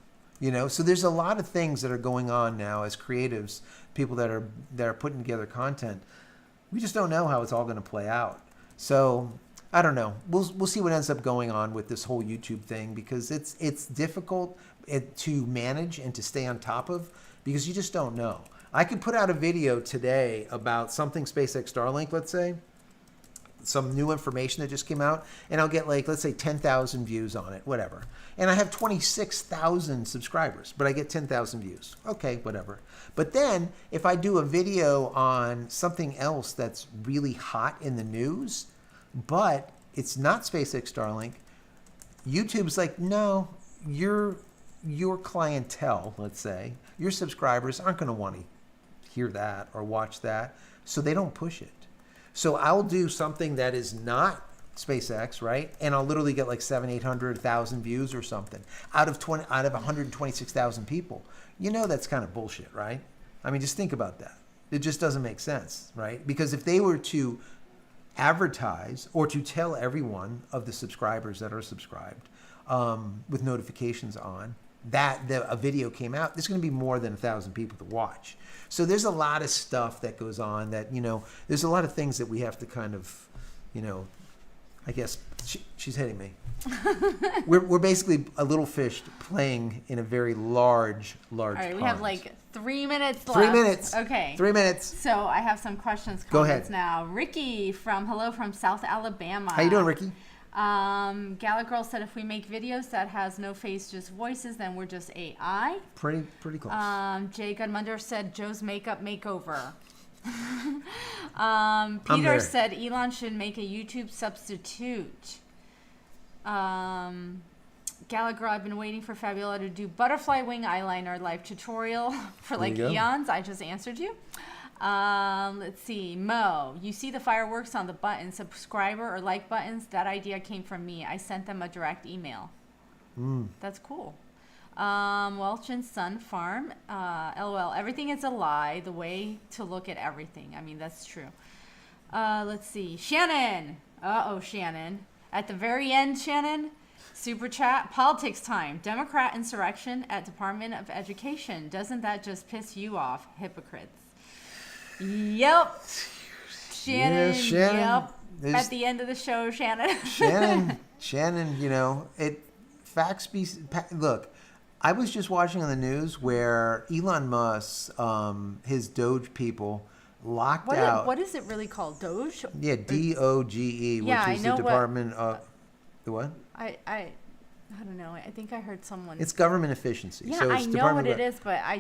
So there's a lot of things that are going on now as creatives, people that are putting together content. We just don't know how it's all going to play out. So I don't know. We'll see what ends up going on with this whole YouTube thing, because it's difficult to manage and to stay on top of, because you just don't know. I could put out a video today about something SpaceX Starlink, let's say, some new information that just came out, and I'll get like, let's say 10,000 views on it, whatever. And I have 26,000 subscribers, but I get 10,000 views. Okay, whatever. But then if I do a video on something else that's really hot in the news, but it's not SpaceX Starlink, YouTube's like, no, your clientele, let's say, your subscribers aren't going to want to hear that or watch that, so they don't push it. So I'll do something that is not SpaceX, right? And I'll literally get like 800,000 views or something out of 126,000 people. You know, that's kind of bullshit, right? I mean, just think about that. It just doesn't make sense, right? Because if they were to advertise or to tell everyone of the subscribers that are subscribed with notifications on that a video came out, there's going to be more than 1,000 people to watch. So there's a lot of stuff that goes on that, you know, there's a lot of things that we have to kind of, you know, I guess she's hitting me. We're basically a little fish playing in a very large pond. All right, we have like 3 minutes left. 3 minutes. Okay. 3 minutes. So I have some questions, Go comments ahead. now. Ricky from South Alabama. How you doing, Ricky? Gala Girl said if we make videos that has no face, just voices, then we're just AI. Pretty close. Jay Gudmunder said Joe's makeup makeover. Peter said Elon should make a YouTube substitute. Gala Girl, I've been waiting for Fabiola to do butterfly wing eyeliner live tutorial for like eons. I just answered you. Let's see. Mo, you see the fireworks on the button, subscriber or like buttons? That idea came from me. I sent them a direct email. That's cool. Welch and Sun Farm. LOL. Everything is a lie. The way to look at everything. I mean, that's true. Let's see. Shannon. Shannon. At the very end, Shannon. Super chat. Politics time. Democrat insurrection at Department of Education. Doesn't that just piss you off? Hypocrites. Yep. Shannon. Yeah, Shannon. Yep. At the end of the show, Shannon. Shannon, you know, look, I was just watching on the news where Elon Musk, his Doge people, locked out. What is it really called? Doge? Yeah, DOGE, which is the Department of the what? I don't know. I think I heard someone. It's government efficiency. Yeah, so it's I know Department what it is, but I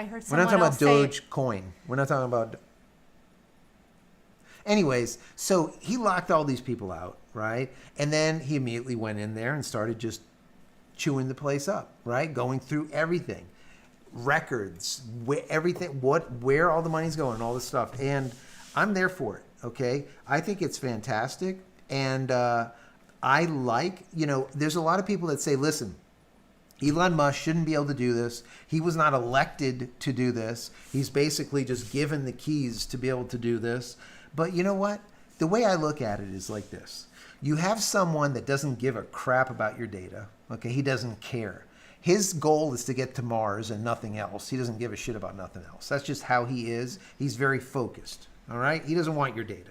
heard someone We're not talking else about Dogecoin. We're not talking about. Anyways, so he locked all these people out, right? And then he immediately went in there and started just chewing the place up, right? Going through everything, records, where all the money's going, all this stuff. And I'm there for it, okay? I think it's fantastic. And I like, you know, there's a lot of people that say, listen, Elon Musk shouldn't be able to do this. He was not elected to do this. He's basically just given the keys to be able to do this. But you know what? The way I look at it is like this. You have someone that doesn't give a crap about your data. Okay, he doesn't care. His goal is to get to Mars and nothing else. He doesn't give a shit about nothing else. That's just how he is. He's very focused. All right? He doesn't want your data.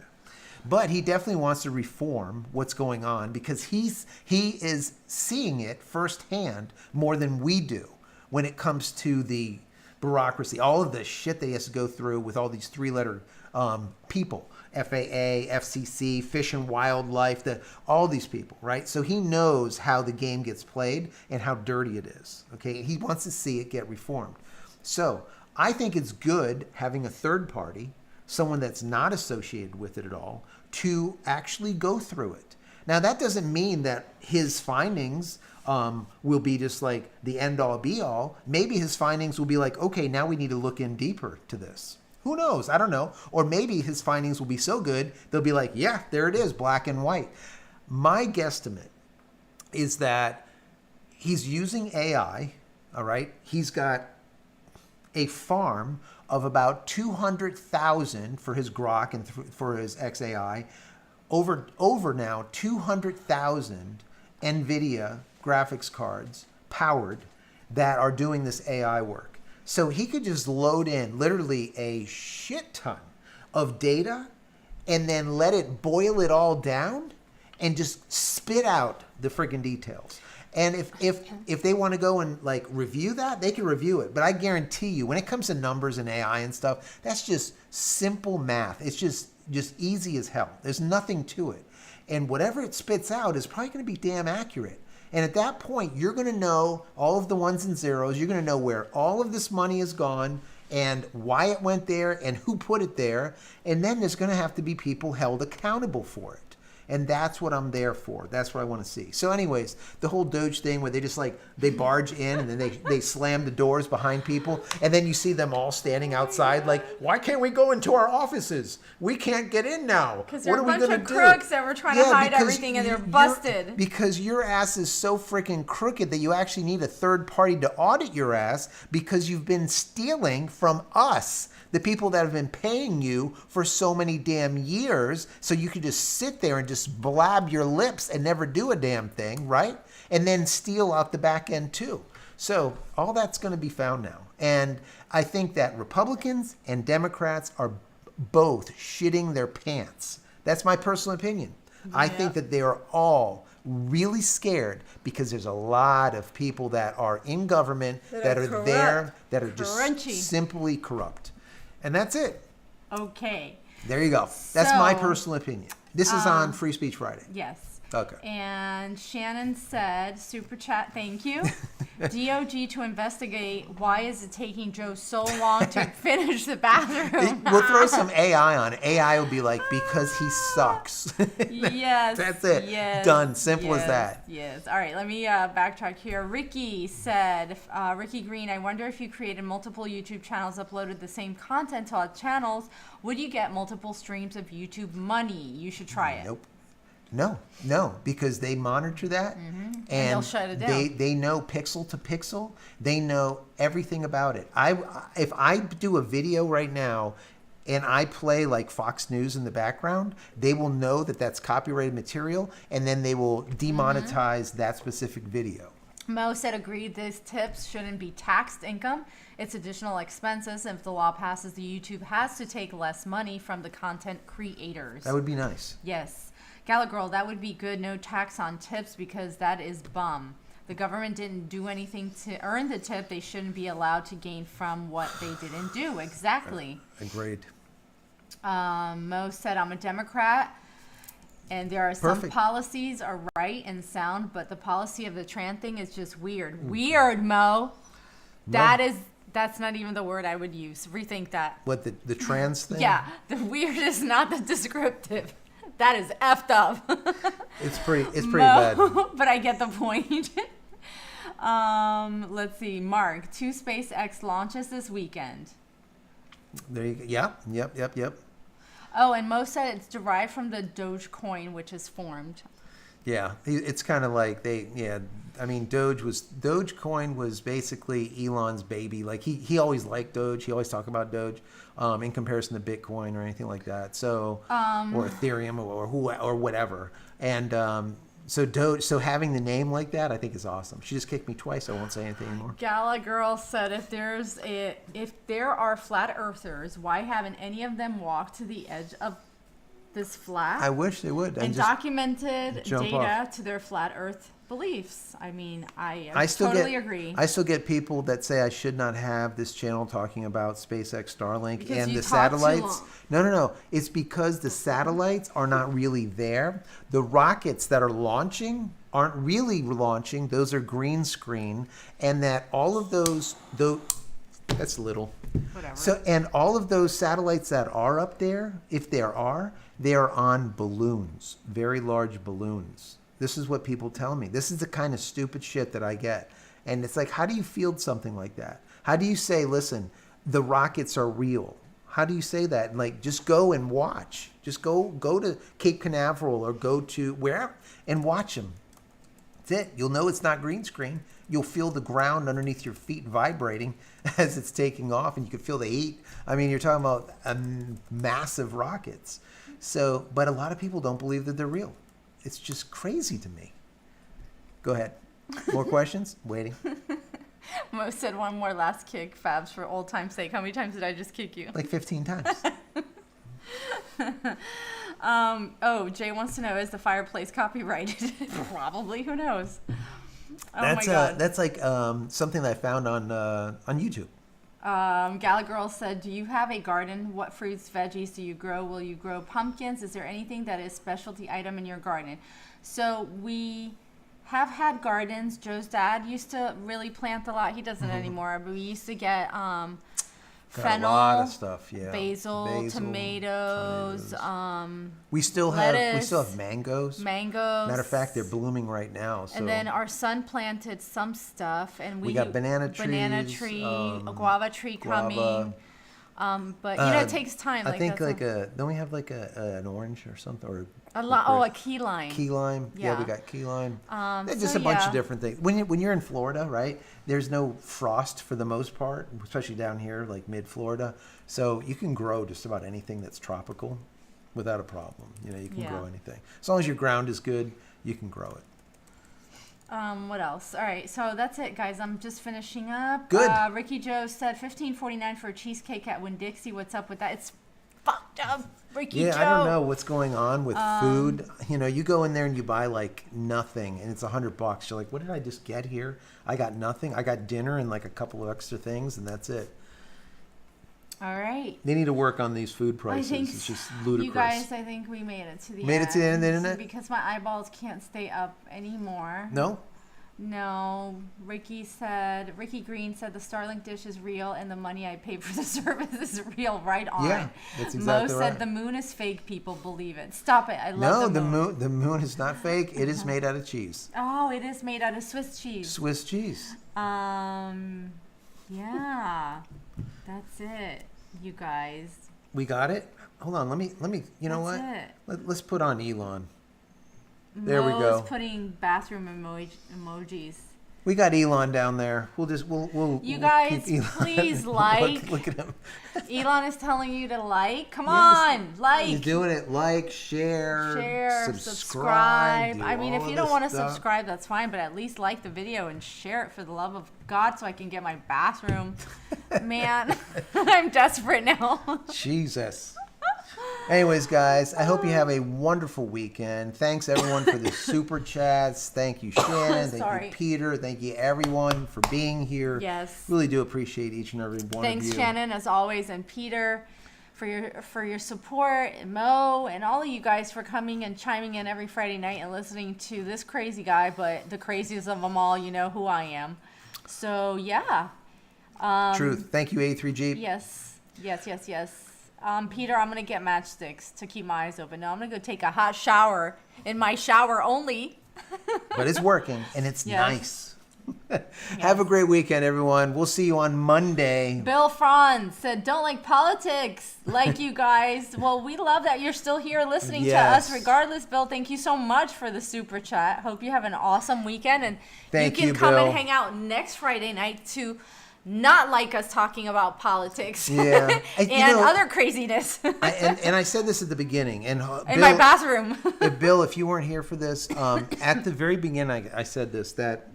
But he definitely wants to reform what's going on because he is seeing it firsthand more than we do when it comes to the bureaucracy, all of the shit that he has to go through with all these three-letter people, FAA, FCC, Fish and Wildlife, all these people, right? So he knows how the game gets played and how dirty it is, okay? He wants to see it get reformed. So I think it's good having a third party, someone that's not associated with it at all, to actually go through it. Now, that doesn't mean that his findings will be just like the end-all, be-all. Maybe his findings will be like, okay, now we need to look in deeper to this. Who knows? I don't know. Or maybe his findings will be so good, they'll be like, yeah, there it is, black and white. My guesstimate is that he's using AI, all right? He's got a farm of about 200,000 for his Grok and for his XAI, over now 200,000 NVIDIA graphics cards powered that are doing this AI work. So he could just load in literally a shit ton of data and then let it boil it all down and just spit out the friggin' details. And if they want to go and like review that, they can review it. But I guarantee you, when it comes to numbers and AI and stuff, that's just simple math. It's just easy as hell. There's nothing to it. And whatever it spits out is probably going to be damn accurate. And at that point, you're going to know all of the ones and zeros. You're going to know where all of this money is gone and why it went there and who put it there. And then there's going to have to be people held accountable for it. And that's what I'm there for. That's what I want to see. So anyways, the whole Doge thing where they just like, they barge in and then they slam the doors behind people. And then you see them all standing outside like, why can't we go into our offices? We can't get in now. Because they're a bunch of crooks that were trying to hide everything and they're busted. Because your ass is so freaking crooked that you actually need a third party to audit your ass because you've been stealing from us. The people that have been paying you for so many damn years, so you could just sit there and just blab your lips and never do a damn thing, right? And then steal out the back end too. So all that's going to be found now. And I think that Republicans and Democrats are both shitting their pants. That's my personal opinion. Yeah. I think that they are all really scared because there's a lot of people that are in government that are corrupt. There that are just simply corrupt. And that's it. Okay. There you go. That's my personal opinion. This is on Free Speech Friday. Yes. Okay. And Shannon said, super chat, thank you. DOG to investigate why is it taking Joe so long to finish the bathroom. We'll throw some AI on it. AI will be like, because he sucks. Yes. That's it. Yes, done. Simple as that. Yes. All right. Let me backtrack here. Ricky said, Ricky Green, I wonder if you created multiple YouTube channels, uploaded the same content to all channels, would you get multiple streams of YouTube money? You should try it. Nope. No, because they monitor that, and they'll shut it down. They know pixel to pixel. They know everything about it. If I do a video right now and I play like Fox News in the background, they will know that that's copyrighted material, and then they will demonetize that specific video. Mo said, agreed, these tips shouldn't be taxed income. It's additional expenses. If the law passes, the YouTube has to take less money from the content creators. That would be nice. Yes. Gala Girl, that would be good. No tax on tips because that is bum. The government didn't do anything to earn the tip. They shouldn't be allowed to gain from what they didn't do. Exactly. Agreed. Mo said, I'm a Democrat. And there are some policies are right and sound, but the policy of the trans thing is just weird. Weird, Mo. That's not even the word I would use. Rethink that. What, the trans thing? Yeah. The weird is not the descriptive. That is effed up. It's pretty bad. But I get the point. Let's see. Mark, 2 SpaceX launches this weekend. There you go. Yep. Oh, and Mo said it's derived from the Dogecoin, which is formed. Yeah, it's kind of like Dogecoin was basically Elon's baby. Like he always liked Doge. He always talked about Doge in comparison to Bitcoin or anything like that. So or Ethereum or whatever. And so having the name like that, I think is awesome. She just kicked me twice. I won't say anything anymore. Gala Girl said, if there are flat earthers, why haven't any of them walked to the edge of this flat? I wish they would. And documented data to their flat earth beliefs. I mean, I totally agree. I still get people that say I should not have this channel talking about SpaceX, Starlink, because and the satellites. No. It's because the satellites are not really there. The rockets that are launching aren't really launching. Those are green screen. And that all of those that's little. Whatever. So, and all of those satellites that are up there, if they are on balloons, very large balloons. This is what people tell me. This is the kind of stupid shit that I get. And it's like, how do you field something like that? How do you say, listen, the rockets are real? How do you say that? Like, just go and watch. Just go to Cape Canaveral or go to wherever and watch them. That's it. You'll know it's not green screen. You'll feel the ground underneath your feet vibrating as it's taking off, and you can feel the heat. I mean, you're talking about massive rockets. So, but a lot of people don't believe that they're real. It's just crazy to me. Go ahead. More questions? Waiting. Mo said one more last kick, Fabs, for old time's sake. How many times did I just kick you? Like 15 times. Oh, Jay wants to know, is the fireplace copyrighted? Probably. Who knows? Oh That's my God. that's like something that I found on YouTube. Gala Girl said, do you have a garden? What fruits, veggies do you grow? Will you grow pumpkins? Is there anything that is specialty item in your garden? So we have had gardens. Joe's dad used to really plant a lot. He doesn't anymore, but we used to get fennel, a lot of stuff, yeah. Basil, tomatoes. We still have mangoes. Mangoes. Matter of fact, they're blooming right now. So. And then our son planted some stuff, and we got banana tree, a guava tree coming. But it takes time. I think don't we have like an orange or something or a key lime. Key lime. Yeah, we got key lime. Just a bunch of different things. When you're in Florida, right? There's no frost for the most part, especially down here, like mid-Florida. So you can grow just about anything that's tropical without a problem. You can grow anything. As long as your ground is good, you can grow it. What else? All right, so that's it, guys. I'm just finishing up. Good. Ricky Joe said $15.49 for a cheesecake at Winn-Dixie. What's up with that? It's fucked up, Ricky Joe. Yeah, I don't know what's going on with food. You go in there and you buy like nothing, and it's $100. You're like, what did I just get here? I got nothing. I got dinner and like a couple of extra things, and that's it. All right. They need to work on these food prices. It's just ludicrous. You guys, I think we made it to the end. Made it to the end of the internet? Because my eyeballs can't stay up anymore. No? No. Ricky Green said the Starlink dish is real and the money I paid for the service is real. Right on. Yeah, that's exactly Mo right. said the moon is fake. People believe it. Stop it. I love the moon. The moon is not fake. It is made out of cheese. Oh, it is made out of Swiss cheese. Swiss cheese. Yeah. That's it, you guys. We got it? Hold on. Let me you know That's what? it. Let's put on Elon. There we go. Mo's putting bathroom emojis. We got Elon down there. We'll You guys, keep Elon. please like. Look at him. Elon is telling you to like. Come on, like. He's doing it. Like, share, subscribe. I mean, if you don't want to stuff. subscribe, that's fine. But at least like the video and share it for the love of God, so I can get my bathroom. Man, I'm desperate now. Jesus. Anyways, guys, I hope you have a wonderful weekend. Thanks, everyone, for the super chats. Thank you, Shannon. Thank you, Peter. Thank you, everyone, for being here. Yes. Really do appreciate each and every one of you. Thanks, Shannon, as always, and Peter for your support, and Mo, and all of you guys for coming and chiming in every Friday night and listening to this crazy guy, but the craziest of them all, you know who I am. So, yeah. Truth. Thank you, A3G. Yes. Peter, I'm going to get matchsticks to keep my eyes open. No, I'm going to go take a hot shower in my shower only. But it's working, and it's nice. Have a great weekend, everyone. We'll see you on Monday. Bill Franz said, don't like politics like you guys. Well, we love that you're still here listening to us regardless. Bill, thank you so much for the super chat. Hope you have an awesome weekend. And you can come and hang out next Friday night to not like us talking about politics and other craziness. and I said this at the beginning. And in my bathroom. Bill, if you weren't here for this, at the very beginning I said this, that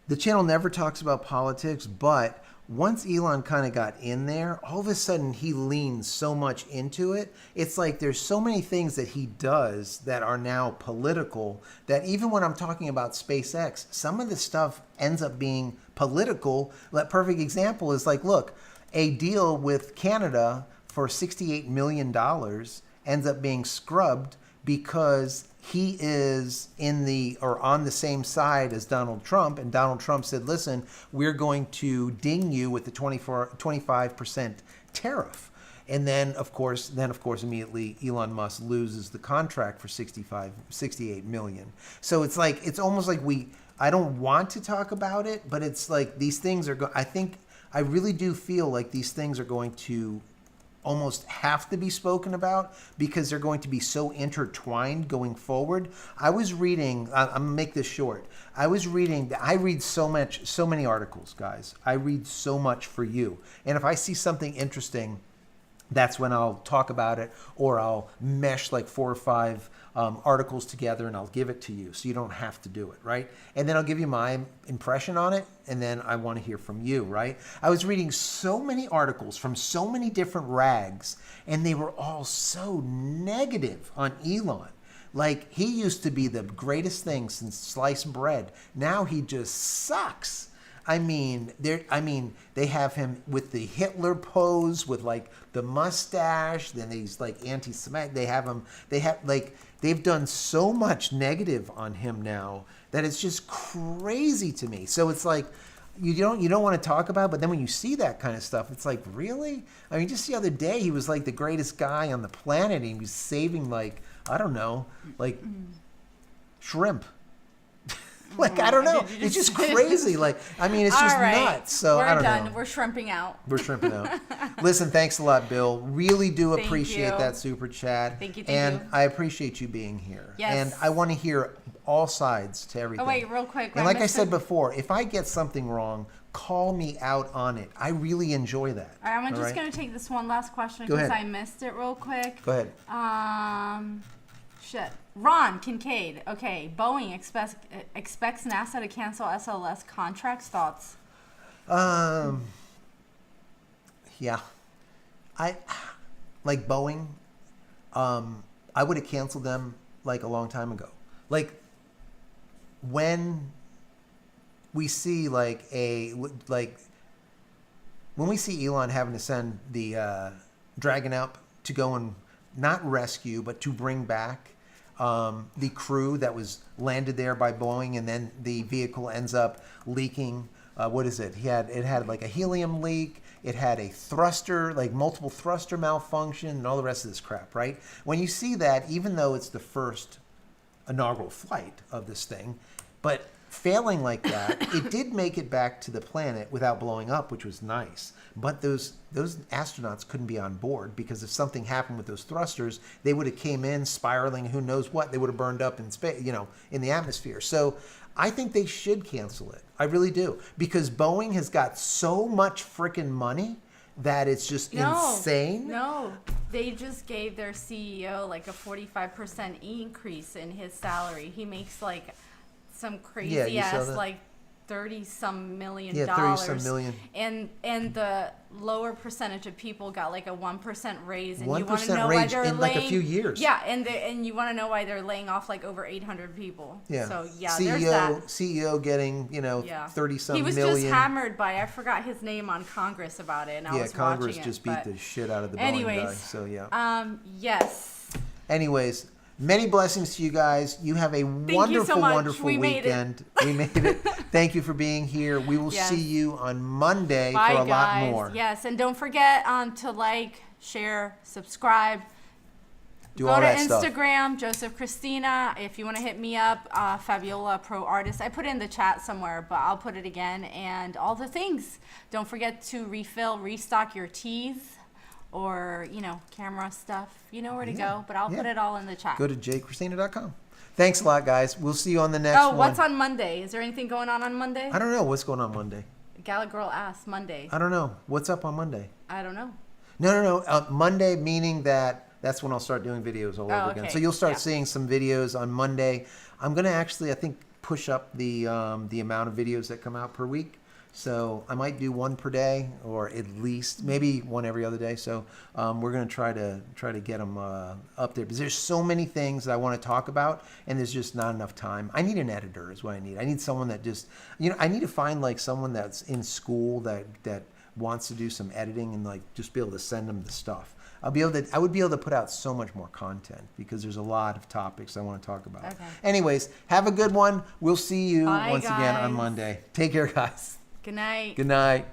the channel never talks about politics, but once Elon kind of got in there, all of a sudden he leans so much into it. It's like there's so many things that he does that are now political that even when I'm talking about SpaceX, some of the stuff ends up being political. A perfect example is like, look, a deal with Canada for $68 million ends up being scrubbed because he is on the same side as Donald Trump, and Donald Trump said, listen, we're going to ding you with the 25% tariff. And then of course immediately Elon Musk loses the contract for $68 million. So it's like, it's almost like I don't want to talk about it, but it's like these things are I really do feel like these things are going to almost have to be spoken about because they're going to be so intertwined going forward. I was reading, I'm gonna make this short. I read so many articles, guys. I read so much for you. And if I see something interesting, that's when I'll talk about it, or I'll mesh like 4 or 5 articles together and I'll give it to you so you don't have to do it, right? And then I'll give you my impression on it, and then I want to hear from you, right? I was reading so many articles from so many different rags, and they were all so negative on Elon. Like, he used to be the greatest thing since sliced bread. Now he just sucks. I mean, they have him with the Hitler pose, with like the mustache. Then he's like anti-Semitic. They've done so much negative on him now that it's just crazy to me. So it's like, you don't want to talk about it, but then when you see that kind of stuff, it's like, really? I mean, just the other day, he was like the greatest guy on the planet. And he was saving, like, I don't know, like shrimp. Like, I don't know. It's just crazy. Like, I mean, it's just nuts. So I don't know. We're done. We're shrimping out. We're shrimping out. Listen, thanks a lot, Bill. Really do appreciate that super chat. Thank you. And I appreciate you being here. Yes. And I want to hear all sides to everything. Oh, wait, real quick. And like I said before, if I get something wrong, call me out on it. I really enjoy that. All right, I'm just going to take this one last question because I missed it real quick. Go ahead. Ron Kincaid. Okay, Boeing expects NASA to cancel SLS contracts. Thoughts? Yeah. I like Boeing. I would have canceled them like a long time ago. Like, when we see when we see Elon having to send the Dragon out to go and not rescue, but to bring back the crew that was landed there by Boeing, and then the vehicle ends up leaking. What is it? It had like a helium leak. It had a thruster, like multiple thruster malfunction, and all the rest of this crap, right? When you see that, even though it's the first inaugural flight of this thing, but failing like that, it did make it back to the planet without blowing up, which was nice. But those astronauts couldn't be on board, because if something happened with those thrusters, they would have came in spiraling, who knows what, they would have burned up in space, in the atmosphere. So I think they should cancel it. I really do, because Boeing has got so much freaking money that it's just insane. No, they just gave their CEO like a 45% increase in his salary. He makes like some crazy ass like $30-some million. Yeah, $30-some million. And the lower percentage of people got like a 1% raise. And 1% you want to know why they're in like a few years. Yeah, and you want to know why they're laying off like over 800 people. Yeah. So there's that. CEO getting 30-some million. He was just hammered by, I forgot his name, on Congress about it, and I was Congress watching just it, beat the shit out of the Boeing guy. So yes. Anyways. Many blessings to you guys. You have a wonderful, wonderful weekend. We made it. Thank you for being here. We will see you on Monday for a lot more. Yes, and don't forget to like, share, subscribe. Go to Instagram, JCristina. If you want to hit me up, Fabiola Pro Artist. I put it in the chat somewhere, but I'll put it again. And all the things. Don't forget to restock your teas. Or, camera stuff. You know where to go, but I'll put it all in the chat. Go to JCristina.com. Thanks a lot, guys. We'll see you on the next one. Oh, what's on Monday? Is there anything going on Monday? I don't know. What's going on Monday? Gala Girl asked Monday. I don't know. What's up on Monday? I don't know. No. Monday, meaning that's when I'll start doing videos all over again. So you'll start seeing some videos on Monday. I'm going to actually, I think, push up the amount of videos that come out per week. So I might do one per day, or at least maybe one every other day. So we're going to try to get them up there, because there's so many things that I want to talk about, and there's just not enough time. I need an editor is what I need. I need someone that just, I need to find like someone that's in school that wants to do some editing, and like just be able to send them the stuff. I would be able to put out so much more content, because there's a lot of topics I want to talk about. Okay. Anyways, have a good one. We'll see you Bye, once again on guys. Monday. Take care, guys. Good night. Good night.